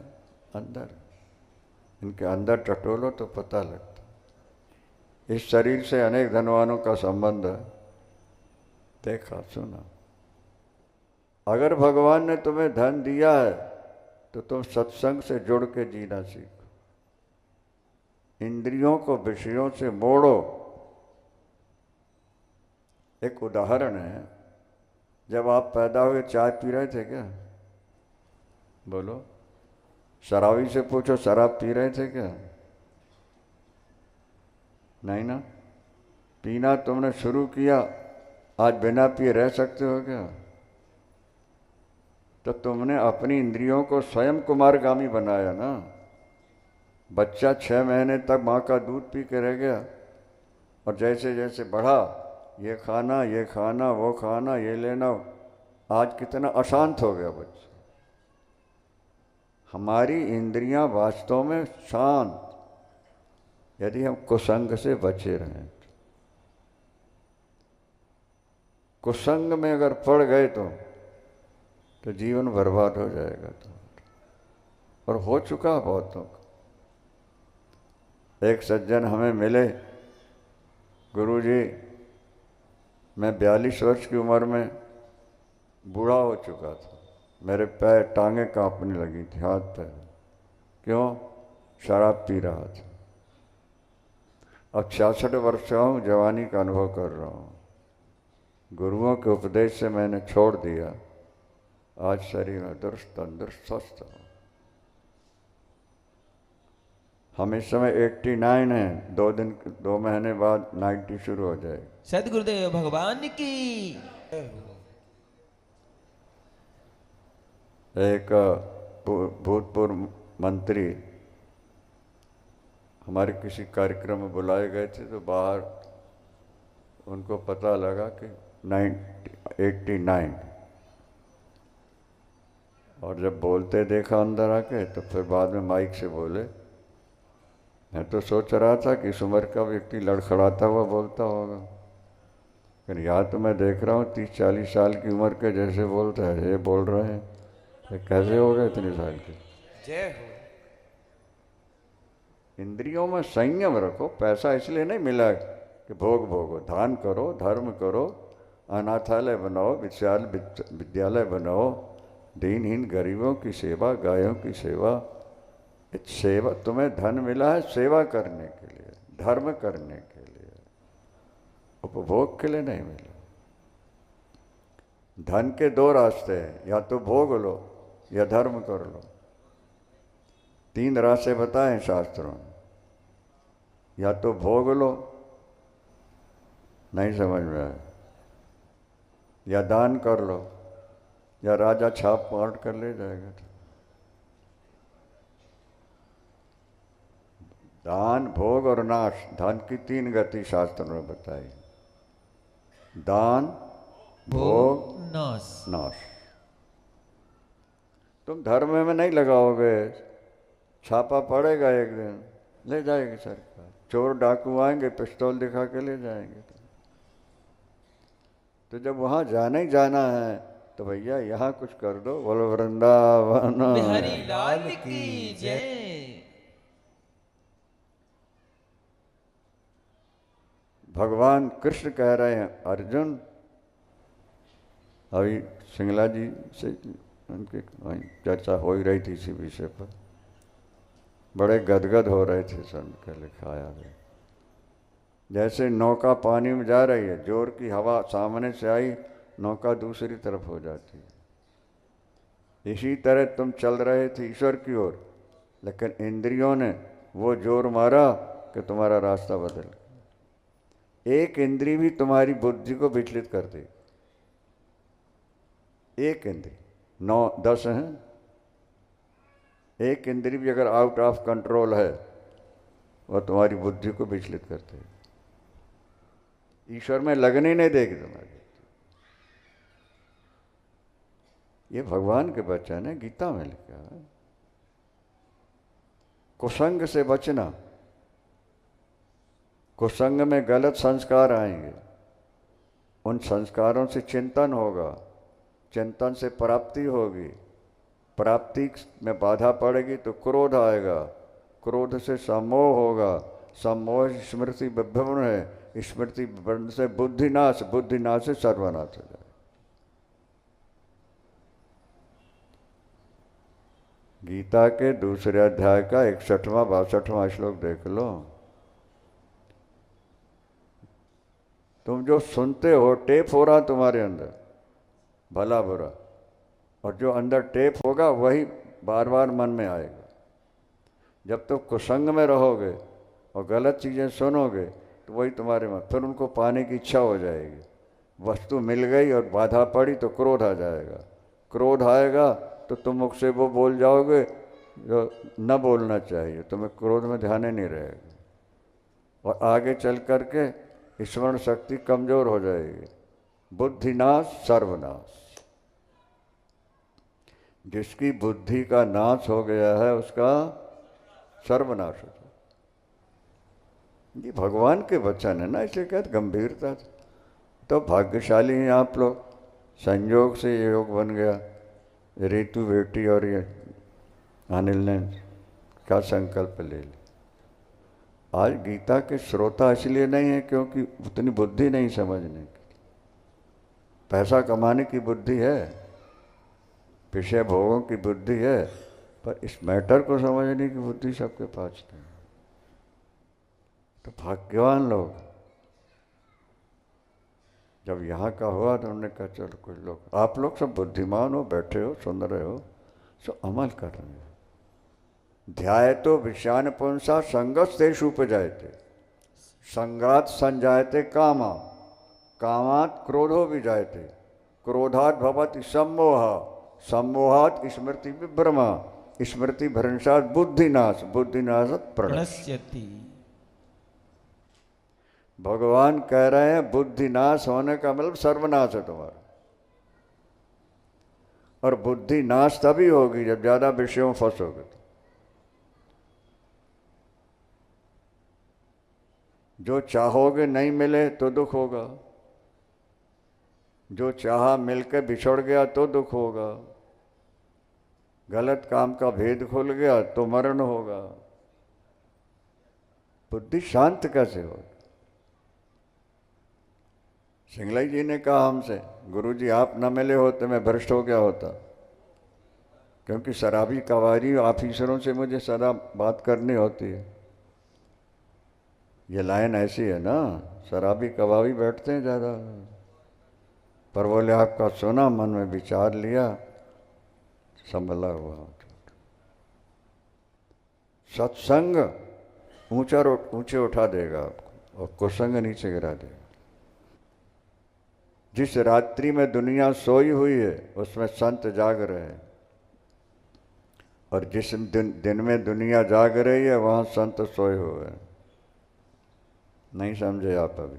S5: अंदर इनके अंदर टटोलो तो पता लगता। इस शरीर से अनेक धनवानों का संबंध है, देखा सुना। अगर भगवान ने तुम्हें धन दिया है तो तुम सत्संग से जुड़ के जीना सीखो, इंद्रियों को विषयों से मोड़ो। एक उदाहरण है, जब आप पैदा हुए चाय पी रहे थे क्या? बोलो, शराबी से पूछो शराब पी रहे थे क्या? नहीं ना। पीना तुमने शुरू किया, आज बिना पिए रह सकते हो क्या? तो तुमने अपनी इंद्रियों को स्वयं कुमारगामी बनाया ना। बच्चा 6 महीने तक माँ का दूध पी के रह गया, और जैसे जैसे बढ़ा, ये खाना वो खाना, ये लेना, आज कितना अशांत हो गया बच्चा। हमारी इंद्रियां वास्तव में शांत, यदि हम कुसंग से बचे रहें। कुसंग में अगर पड़ गए तो जीवन बर्बाद हो जाएगा। और हो चुका बहुतों का। एक सज्जन हमें मिले, गुरुजी मैं 42 वर्ष की उम्र में बूढ़ा हो चुका था, मेरे पैर टांगें कांपने लगी थी, हाथ पैर। क्यों? शराब पी रहा था। अब 66 वर्ष का हूँ, जवानी का अनुभव कर रहा हूँ। गुरुओं के उपदेश से मैंने छोड़ दिया, आज शरीर में दुरुस्त तंदुरुस्त स्वस्थ हूँ। हम इस समय 89 हैं, 2 महीने बाद 90 शुरू हो जाएगी।
S4: सदगुरुदेव भगवान की।
S5: एक भूतपूर्व मंत्री हमारे किसी कार्यक्रम में बुलाए गए थे, तो बाहर उनको पता लगा कि 89, और जब बोलते देखा अंदर आके, तो फिर बाद में माइक से बोले। मैं तो सोच रहा था कि इस उम्र का व्यक्ति लड़खड़ाता हुआ बोलता होगा, लेकिन यहाँ तो मैं देख रहा हूँ 30-40 साल की उम्र के जैसे बोलता है, ये बोल रहे हैं। ये कैसे हो गए इतने साल के?
S3: जय हो।
S5: इंद्रियों में संयम रखो। पैसा इसलिए नहीं मिला कि भोग भोगो, दान करो, धर्म करो, अनाथालय बनाओ, विद्यालय बनाओ, दीनहीन गरीबों की सेवा, गायों की सेवा। सेवा, तुम्हें धन मिला है सेवा करने के लिए, धर्म करने के लिए, उपभोग के लिए नहीं मिला। धन के 2 रास्ते हैं, या तो भोग लो या धर्म कर लो। 3 रास्ते बताए शास्त्रों में। या तो भोग लो, नहीं समझ में आया, या दान कर लो, या राजा छाप पाट कर ले जाएगा। दान, भोग और नाश, धन की 3 गति शास्त्रों में बताई। दान, भोग, नाश। तुम धर्म में नहीं लगाओगे, छापा पड़ेगा, एक दिन ले जाएगी सरकार। चोर डाकू आएंगे, पिस्तौल दिखा के ले जाएंगे। तो जब वहां जाना ही जाना है, तो भैया यहाँ कुछ कर दो। बोलो वृंदावन
S4: बिहारी लाल की जय।
S5: भगवान कृष्ण कह रहे हैं, अर्जुन, अभी सिंगला जी से उनकी चर्चा हो ही रही थी इसी विषय पर, बड़े गदगद हो रहे थे, सन के लिखाया है। जैसे नौका पानी में जा रही है, जोर की हवा सामने से आई, नौका दूसरी तरफ हो जाती है। इसी तरह तुम चल रहे थे ईश्वर की ओर, लेकिन इंद्रियों ने वो जोर मारा कि तुम्हारा रास्ता बदल गया। एक इंद्री भी तुम्हारी बुद्धि को विचलित कर दे। एक इंद्री, 9-10 हैं, एक इंद्री भी अगर आउट ऑफ कंट्रोल है, वह तुम्हारी बुद्धि को विचलित करते हैं, ईश्वर में लगने नहीं देगी तुम्हारी। ये भगवान के वचन है, गीता में लिखा है। कुसंग से बचना। कुसंग में गलत संस्कार आएंगे, उन संस्कारों से चिंतन होगा, चिंतन से प्राप्ति होगी, प्राप्ति में बाधा पड़ेगी तो क्रोध आएगा, क्रोध से सम्मोह होगा, सम्मोह स्मृति विभ्रमण है, स्मृति विभ्रमण से बुद्धिनाश, बुद्धिनाश से सर्वनाश हो जाए। गीता के दूसरे अध्याय का 61वां 62वां श्लोक देख लो। तुम जो सुनते हो, टेप हो रहा तुम्हारे अंदर, भला बुरा, और जो अंदर टेप होगा वही बार बार मन में आएगा। जब तुम कुसंग में रहोगे और गलत चीज़ें सुनोगे, तो वही तुम्हारे मन, फिर उनको पाने की इच्छा हो जाएगी। वस्तु मिल गई और बाधा पड़ी तो क्रोध आ जाएगा, क्रोध आएगा तो तुम मुख से वो बोल जाओगे जो न बोलना चाहिए, तुम्हें क्रोध में ध्यान ही नहीं रहेगा और आगे चल करके स्मरण शक्ति कमजोर हो जाएगी। बुद्धिनाश सर्वनाश, जिसकी बुद्धि का नाश हो गया है उसका सर्वनाश हो जाए। ये भगवान के वचन है ना, इसलिए कहते गंभीरता से। तो भाग्यशाली हैं आप लोग, संयोग से ये योग बन गया। ऋतु बेटी और ये अनिल ने क्या संकल्प ले लिया। आज गीता के श्रोता इसलिए नहीं है क्योंकि उतनी बुद्धि नहीं समझने की। पैसा कमाने की बुद्धि है, विषय भोगों की बुद्धि है, पर इस मैटर को समझने की बुद्धि सबके पास नहीं। तो भाग्यवान लोग, जब यहाँ का हुआ तो उन्होंने कहा चलो कुछ लोग, आप लोग सब बुद्धिमान हो, बैठे हो, सुन रहे हो, सो अमल कर रहे हैं। ध्याय तो विषयान पुंसा संगस्तेष उपजायते, संगात संजायते कामा, कामात क्रोधो विजायते, क्रोधात भवति सम्मोह, सम्मोहात स्मृति विभ्रमा, स्मृति भ्रंशात बुद्धिनाश, बुद्धिनाशात प्रणश्यति। भगवान कह रहे हैं बुद्धिनाश होने का मतलब सर्वनाश है तुम्हारा। और बुद्धि नाश तभी होगी जब ज्यादा विषयों में फंसोगे तो। जो चाहोगे नहीं मिले तो दुख होगा, जो चाहा मिलकर बिछड़ गया तो दुख होगा, गलत काम का भेद खुल गया तो मरण होगा। बुद्धि शांत कैसे होगी? सिंगलाई जी ने कहा हमसे, गुरुजी आप न मिले होते मैं भ्रष्ट हो गया होता, क्योंकि शराबी कवारी ऑफिसरों से मुझे सदा बात करनी होती है। ये लाइन ऐसी है ना, शराबी कबाबी बैठते हैं ज़्यादा, पर बोले आपका सुना, मन में विचार लिया, संभला हुआ। सत्संग ऊंचे उठा देगा आपको और कुसंग नीचे गिरा देगा। जिस रात्रि में दुनिया सोई हुई है उसमें संत जाग रहे हैं, और जिस दिन में दुनिया जाग रही है वहाँ संत सोए हुए हैं। नहीं समझे आप अभी?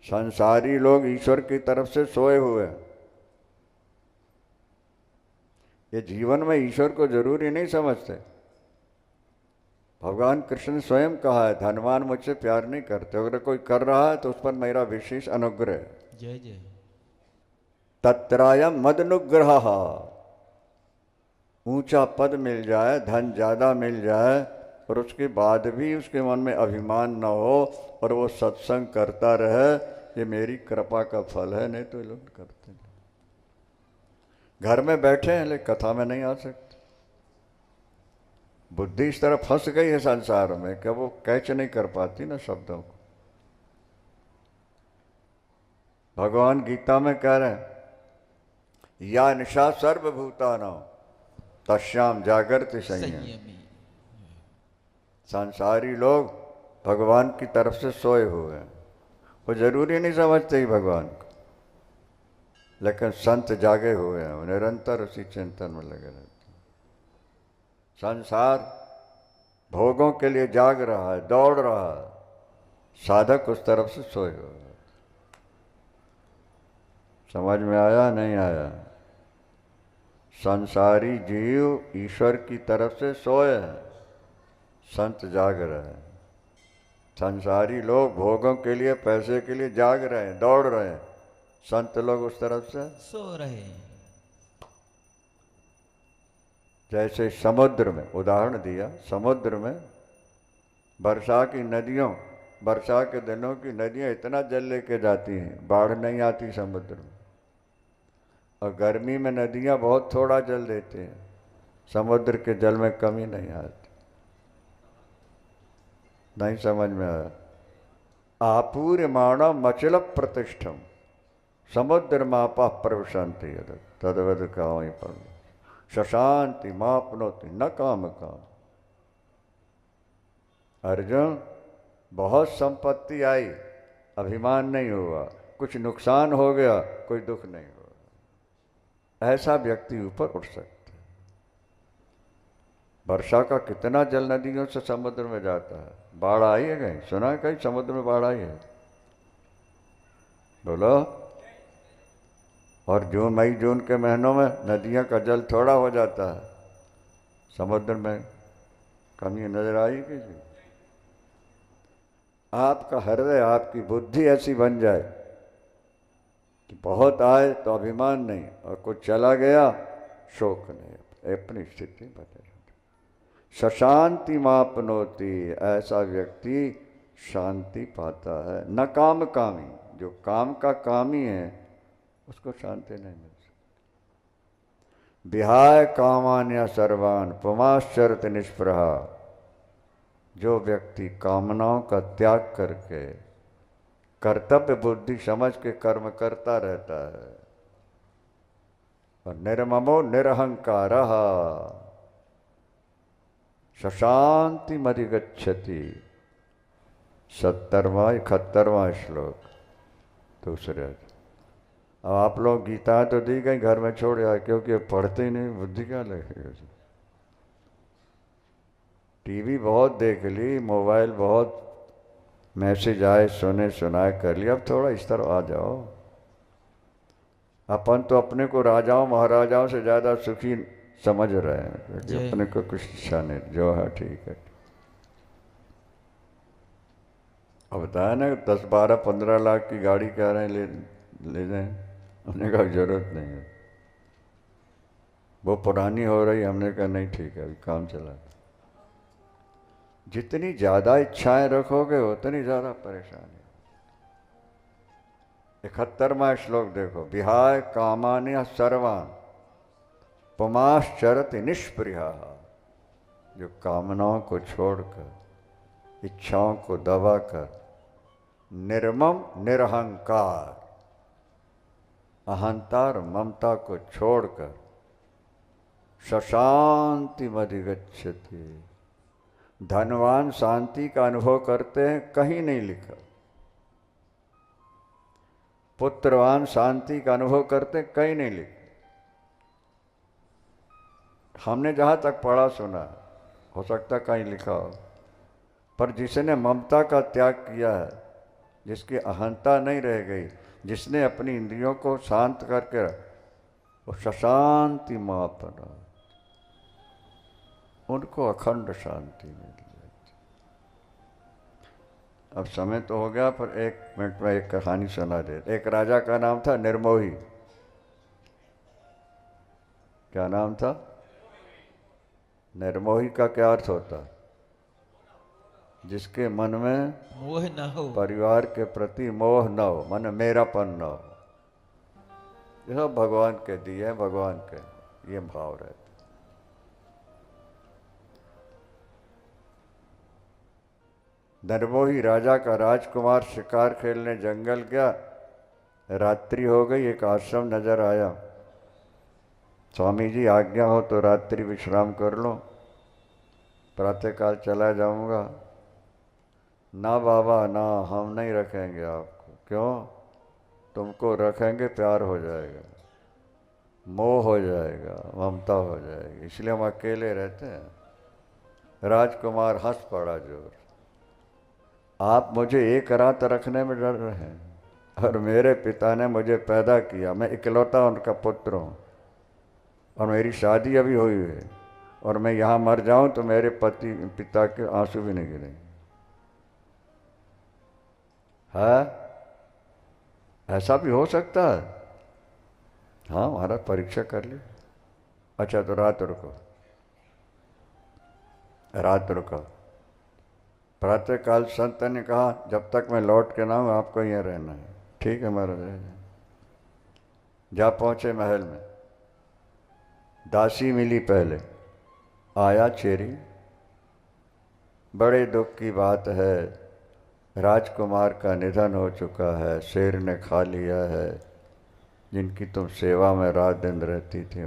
S5: संसारी लोग ईश्वर की तरफ से सोए हुए हैं। ये जीवन में ईश्वर को जरूरी नहीं समझते। भगवान कृष्ण ने स्वयं कहा है, धनवान मुझसे प्यार नहीं करते, अगर कोई कर रहा है तो उस पर मेरा विशेष अनुग्रह है।
S4: जय जय।
S5: तत्रायम मदनुग्रह, ऊंचा पद मिल जाए, धन ज्यादा मिल जाए, और उसके बाद भी उसके मन में अभिमान न हो और वो सत्संग करता रहे, ये मेरी कृपा का फल है। नहीं तो लोग करते हैं, घर में बैठे हैं लेकिन कथा में नहीं आ सकते। बुद्धि इस तरह फंस गई है संसार में कि वो कैच नहीं कर पाती ना शब्दों को। भगवान गीता में कह रहे हैं, या निशा सर्वभूतानां तस्याम जागृति संयमी। संसारी लोग भगवान की तरफ से सोए हुए हैं, वो जरूरी नहीं समझते ही भगवान को, लेकिन संत जागे हुए हैं, निरंतर उसी चिंतन में लगे रहते हैं। संसार भोगों के लिए जाग रहा है, दौड़ रहा है, साधक उस तरफ से सोए हुए हैं। समझ में आया नहीं आया? संसारी जीव ईश्वर की तरफ से सोए हैं, संत जाग रहे हैं। संसारी लोग भोगों के लिए, पैसे के लिए जाग रहे हैं, दौड़ रहे हैं, संत लोग उस तरफ से
S4: सो रहे हैं।
S5: जैसे समुद्र में, उदाहरण दिया, समुद्र में वर्षा की नदियों, वर्षा के दिनों की नदियां इतना जल लेके जाती हैं, बाढ़ नहीं आती समुद्र में, और गर्मी में नदियां बहुत थोड़ा जल देते हैं, समुद्र के जल में कमी नहीं आती। नहीं समझ में आया? आपूर्यमाण मचल प्रतिष्ठम समुद्र मापा प्रवशांति तदवद कामि पर शशांति मापनोति न काम काम अर्जुन बहुत संपत्ति आई, अभिमान नहीं हुआ, कुछ नुकसान हो गया, कोई दुख नहीं हुआ। ऐसा व्यक्ति ऊपर उठ सकता है। वर्षा का कितना जल नदियों से समुद्र में जाता है। बाढ़ आई है कहीं? सुना है कहीं समुद्र में बाढ़ आई है? बोलो। और जून मई जून के महीनों में नदियों का जल थोड़ा हो जाता है, समुद्र में कमी नजर आई किसी? आपका हृदय, आपकी बुद्धि ऐसी बन जाए कि बहुत आए तो अभिमान नहीं, और कुछ चला गया शोक नहीं, अपनी स्थिति बदल। सशांति मापनोति, ऐसा व्यक्ति शांति पाता है। न काम कामी, जो काम का कामी है उसको शांति नहीं मिल सकती। विहाय कामान्य सर्वान पुमाश्चरत निष्प्रहा, जो व्यक्ति कामनाओं का त्याग करके कर्तव्य बुद्धि समझ के कर्म करता रहता है, और निर्ममो निरहंकारः सशांति मधिगच्छति। 71वां श्लोक दूसरे। अब आप लोग गीता तो दी गई, घर में छोड़ आए, क्योंकि पढ़ते ही नहीं, बुद्धि क्या लगेगी। टीवी बहुत देख ली, मोबाइल बहुत मैसेज आए, सुने सुनाए कर लिया, अब थोड़ा इस तरह आ जाओ। अपन तो अपने को राजाओं महाराजाओं से ज़्यादा सुखी समझ रहे हैं, क्योंकि अपने को कुछ इच्छा नहीं, जो है ठीक है। अब बताया ना 10, 12, 15 लाख की गाड़ी कह रहे हैं ले जाएं, हमने कहा जरूरत नहीं है, वो पुरानी हो रही, हमने कहा नहीं ठीक है अभी काम चला। जितनी ज़्यादा इच्छाएं रखोगे उतनी ज़्यादा परेशानी। 71वां श्लोक देखो, विहाय कामान्य सर्वान् पुमाश्चरति निष्प्रिया, जो कामनाओं को छोड़कर, इच्छाओं को दबाकर, निर्मम निरहंकार, अहंकार ममता को छोड़कर, सशांति मधिगच्छति, धनवान शांति का अनुभव करते हैं, कहीं नहीं लिखा। पुत्रवान शांति का अनुभव करते हैं, कहीं नहीं लिखा। हमने जहाँ तक पढ़ा सुना, हो सकता कहीं लिखा हो, पर जिसने ममता का त्याग किया है, जिसकी अहंता नहीं रह गई, जिसने अपनी इंद्रियों को शांत करके वो सशांति मापना, उनको अखंड शांति मिल जाती। अब समय तो हो गया, पर 1 मिनट में एक कहानी सुना दे। एक राजा का नाम था निर्मोही। क्या नाम था? निर्मोही का क्या अर्थ होता? जिसके मन में
S4: मोह न हो,
S5: परिवार के प्रति मोह न हो, मन मेरापन न हो। यह भगवान के दिए, भगवान के ये भाव रहते। निर्मोही राजा का राजकुमार शिकार खेलने जंगल गया। रात्रि हो गई, एक आश्रम नजर आया। स्वामी जी आज्ञा हो तो रात्रि विश्राम कर लो, प्रातःकाल चला जाऊंगा। ना बाबा ना, हम नहीं रखेंगे आपको। क्यों? तुमको रखेंगे प्यार हो जाएगा, मोह हो जाएगा, ममता हो जाएगी, इसलिए हम अकेले रहते हैं। राजकुमार हंस पड़ा जोर। आप मुझे एक रात रखने में डर रहे हैं, और मेरे पिता ने मुझे पैदा किया, मैं इकलौता उनका पुत्र हूँ, और मेरी शादी अभी हुई है, और मैं यहाँ मर जाऊँ तो मेरे पिता के आंसू भी नहीं गिरेंगे। है ऐसा भी हो सकता है? हाँ, महाराज परीक्षा कर ली। अच्छा तो रात रुको, रात रुको। प्रातःकाल संत ने कहा जब तक मैं लौट के ना हूँ आपको यहाँ रहना है। ठीक है महाराज। जा पहुँचे महल में। दासी मिली पहले, आया चेरी। बड़े दुख की बात है, राजकुमार का निधन हो चुका है, शेर ने खा लिया है, जिनकी तुम सेवा में रात दिन रहती थी।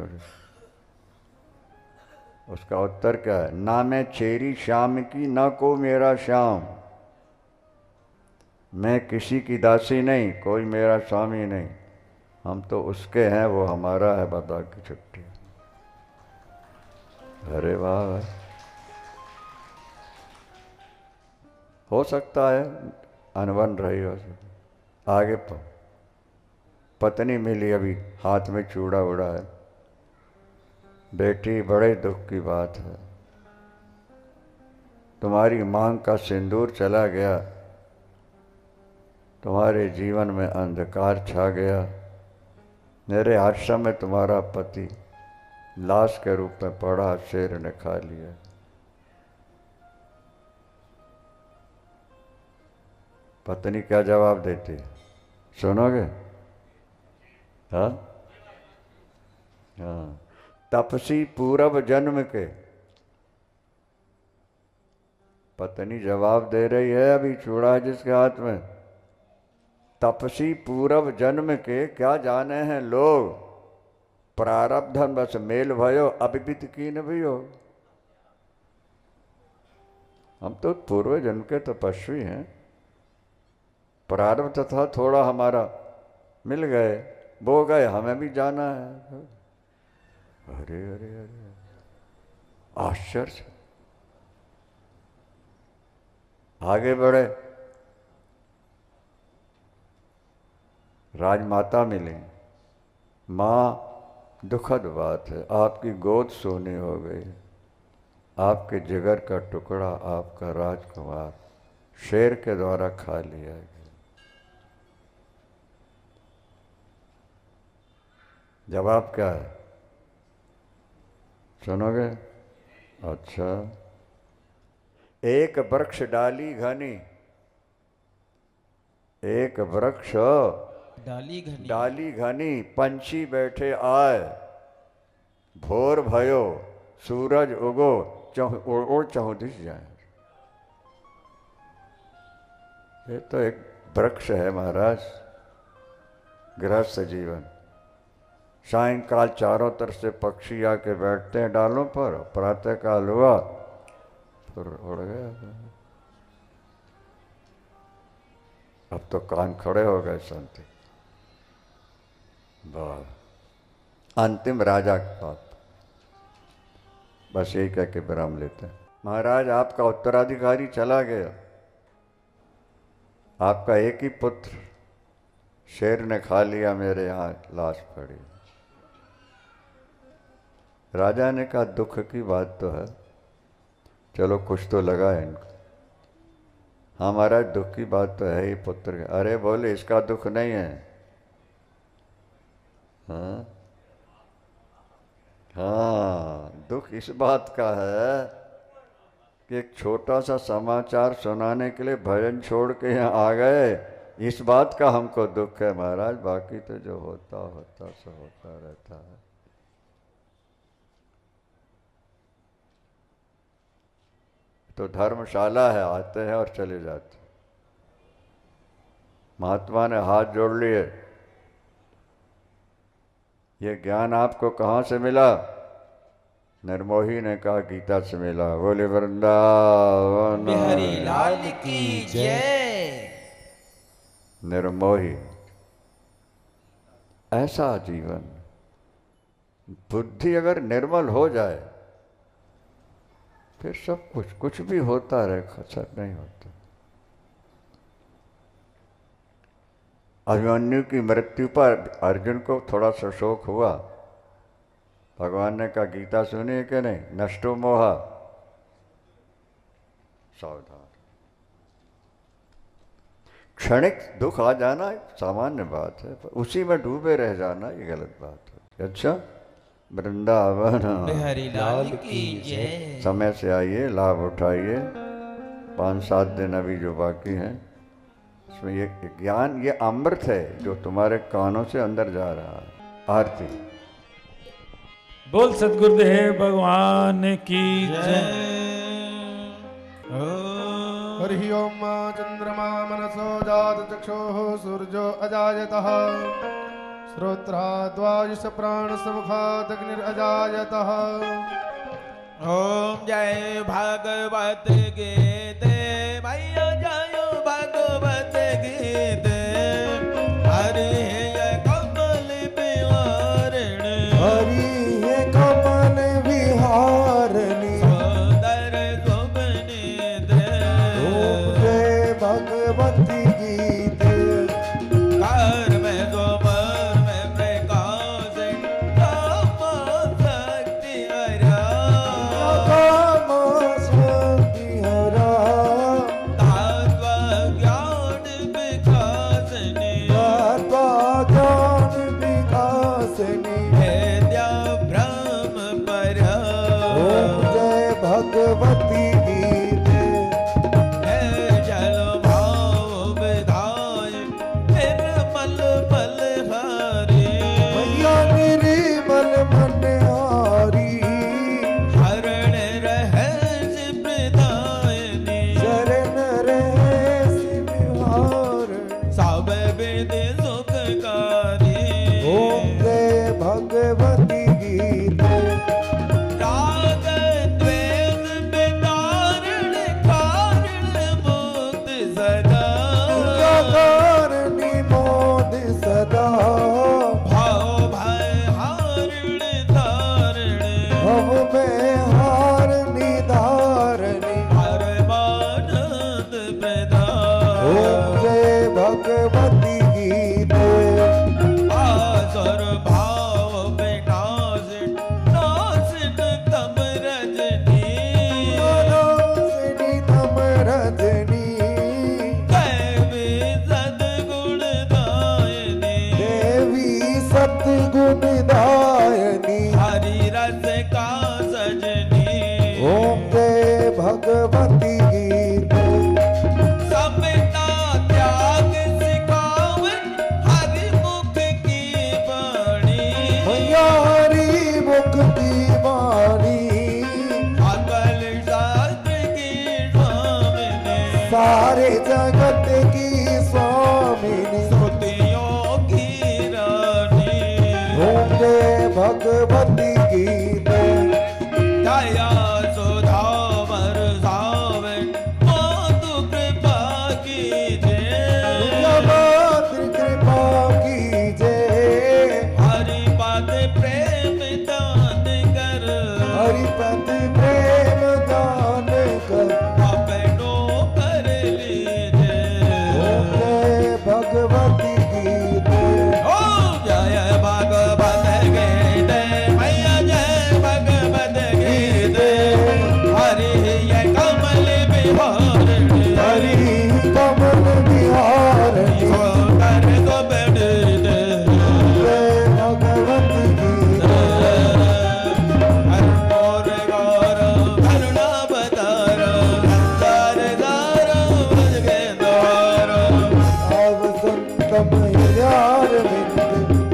S5: उसका उत्तर क्या है? ना मैं चेरी श्याम की, ना को मेरा श्याम। मैं किसी की दासी नहीं, कोई मेरा स्वामी नहीं, हम तो उसके हैं, वो हमारा है, बता की छुट्टी। अरे वाह, हो सकता है अनबन रही हो। आगे पत्नी मिली, अभी हाथ में चूड़ा उड़ा है। बेटी, बड़े दुख की बात है, तुम्हारी मांग का सिंदूर चला गया, तुम्हारे जीवन में अंधकार छा गया। मेरे आश्रम में तुम्हारा पति लाश के रूप में पड़ा, शेर ने खा लिया। पत्नी क्या जवाब देती है, सुनोगे? हाँ हाँ। तपसी पूरब जन्म के, पत्नी जवाब दे रही है, अभी चूड़ा है जिसके हाथ में। तपसी पूरब जन्म के, क्या जाने हैं लोग, प्रारब्धन बस मेल भयो, अभिबित की न भी हो। हम तो पूर्व जन्म के तपस्वी हैं, प्रारब्ध था थोड़ा हमारा, मिल गए, वो गए, हमें भी जाना है। अरे अरे अरे, आश्चर्य। आगे बढ़े, राजमाता मिली। माँ, दुखद बात है, आपकी गोद सोनी हो गई, आपके जिगर का टुकड़ा, आपका राजकुमार शेर के द्वारा खा लिया गया। जवाब क्या है, सुनोगे? अच्छा। एक वृक्ष डाली घनी, एक वृक्ष डाली घनी, पंछी बैठे आए, भोर भयो सूरज उगो, और चहुदिश जाए। ये तो एक वृक्ष है महाराज, गृहस्थ जीवन। सायंकाल चारों तरफ से पक्षी आके बैठते हैं डालों पर, प्रातः काल हुआ फिर उड़ गया। अब तो कान खड़े हो गए शांति। अंतिम राजा की बात, बस यही कह के विराम लेते हैं। महाराज, आपका उत्तराधिकारी चला गया, आपका एक ही पुत्र शेर ने खा लिया, मेरे यहाँ लाश पड़ी। राजा ने कहा, दुख की बात तो है, चलो कुछ तो लगा है इनको। हाँ महाराज, दुख की बात तो है ही पुत्र। अरे बोले, इसका दुख नहीं है। हाँ हाँ, दुख इस बात का है कि एक छोटा सा समाचार सुनाने के लिए भजन छोड़ के यहाँ आ गए, इस बात का हमको दुख है महाराज। बाकी तो जो होता होता सो होता रहता है। तो धर्मशाला है, आते हैं और चले जाते। महात्मा ने हाथ जोड़ लिए, ये ज्ञान आपको कहाँ से मिला? निर्मोही ने कहा, गीता से मिला। बोले वृंदावन
S4: बिहारी लाल की जय।
S5: निर्मोही, ऐसा जीवन, बुद्धि अगर निर्मल हो जाए फिर सब कुछ भी होता रहे, खचर नहीं होता। अभिमन्यु की मृत्यु पर अर्जुन को थोड़ा सा शोक हुआ। भगवान ने कहा, गीता सुनिए कि नहीं? नष्टो मोहा, सावधान। क्षणिक दुख आ जाना सामान्य बात है, पर उसी में डूबे रह जाना ये गलत बात है। अच्छा, वृंदावन
S4: बिहारी लाल की जय।
S5: समय से आइए, लाभ उठाइए। 5-7 दिन अभी जो बाकी हैं, इसमें ये ज्ञान, ये अमृत है जो तुम्हारे कानों से अंदर जा रहा है। आरती।
S2: बोल सद्गुरुदेव भगवान की जय।
S1: हरि ओम। चंद्रमा मनसो जात चक्षुः सूर्यो अजायतः श्रोत्राद्वायुष प्राण समुखादग्निरजायतः
S4: ओम जय भागवत गीते मैया जय भागवत गीते हरि है कमल बिहारण
S3: हरि है कमल विहारणी
S4: सुंदर शोभनीते
S3: ओम जय भगवती गीते
S4: कार में सोमर में प्रकाश काम शक्ति हरा
S3: काम शक्ति हरा
S4: तत्व ज्ञान विकासनी
S3: तत्व ज्ञान विकासनी
S4: वेद्या ब्रह्म परा
S3: ओम जय भगवती गीते
S4: है जल भाव विधाय निर्मल बलहारी
S3: मैया निर्मल मनहारी
S4: हरण रहस्य प्रदायनी
S3: शरण रहे सिविहारण
S4: सब वेद सुखकारी
S3: ओम जय भगवती गीते
S4: राग द्वेष विदारण कारण मुक्त सदा
S3: कारणी मोद सदा
S4: भाव भय हारण धारण
S3: हम में हार निधारणी
S4: परमानंद प्रदान
S3: ओम जय भगवती गीते
S4: आसुर भाव विनाश नासिन तम रजनी
S3: नासिनी तम रजनी
S4: दैवी सद्गुण दायनी
S3: देवी सतगुण दायनी
S4: हरि रस का सजनी
S3: ओम जय भगवती गीते
S4: समता त्याग सिखावन हरि मुख की वाणी
S3: मैया हरि मुख दीवानी
S4: अकल शास्त्र की स्वामिनी
S3: सारे जगत की स्वामिनी
S4: श्रुतियों की रानी
S3: ओम जय भगवती गीते
S4: दया सुधा बरसावन मातु कृपा कीजिए
S3: मातृ कृपा कीजे
S4: हरि पद प्रेम दान कर
S3: हरिपति प्रेम दान कर
S4: अपनो कर लीजिए
S3: ओम जय भगवती गीते
S4: ओम जय भागवत गीते मैया जय भगवत गीते हरि ये कमल बिहारणी
S3: हरि कमल विहारणी
S4: सुंदर शोभनीते
S3: जय भगवती गीते
S4: हर गौर करुणावतार संसार सार के द्वार
S3: अब संतम हृदयार विंद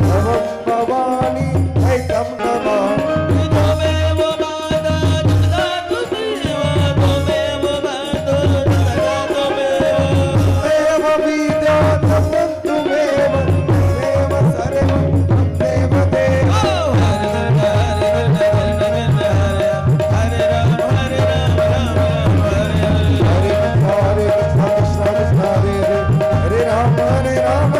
S3: भवम भवानी ऐतम नमामि
S4: त्वमेव माता जगदा त्वमेव त्वमेव माता जगदा त्वमेव
S3: त्वमेव विद्या त्वमेव त्वमेव सर्वं त्वमेव देव हरे हरे कृष्ण कृष्ण कृष्ण हरे हरे हरे राम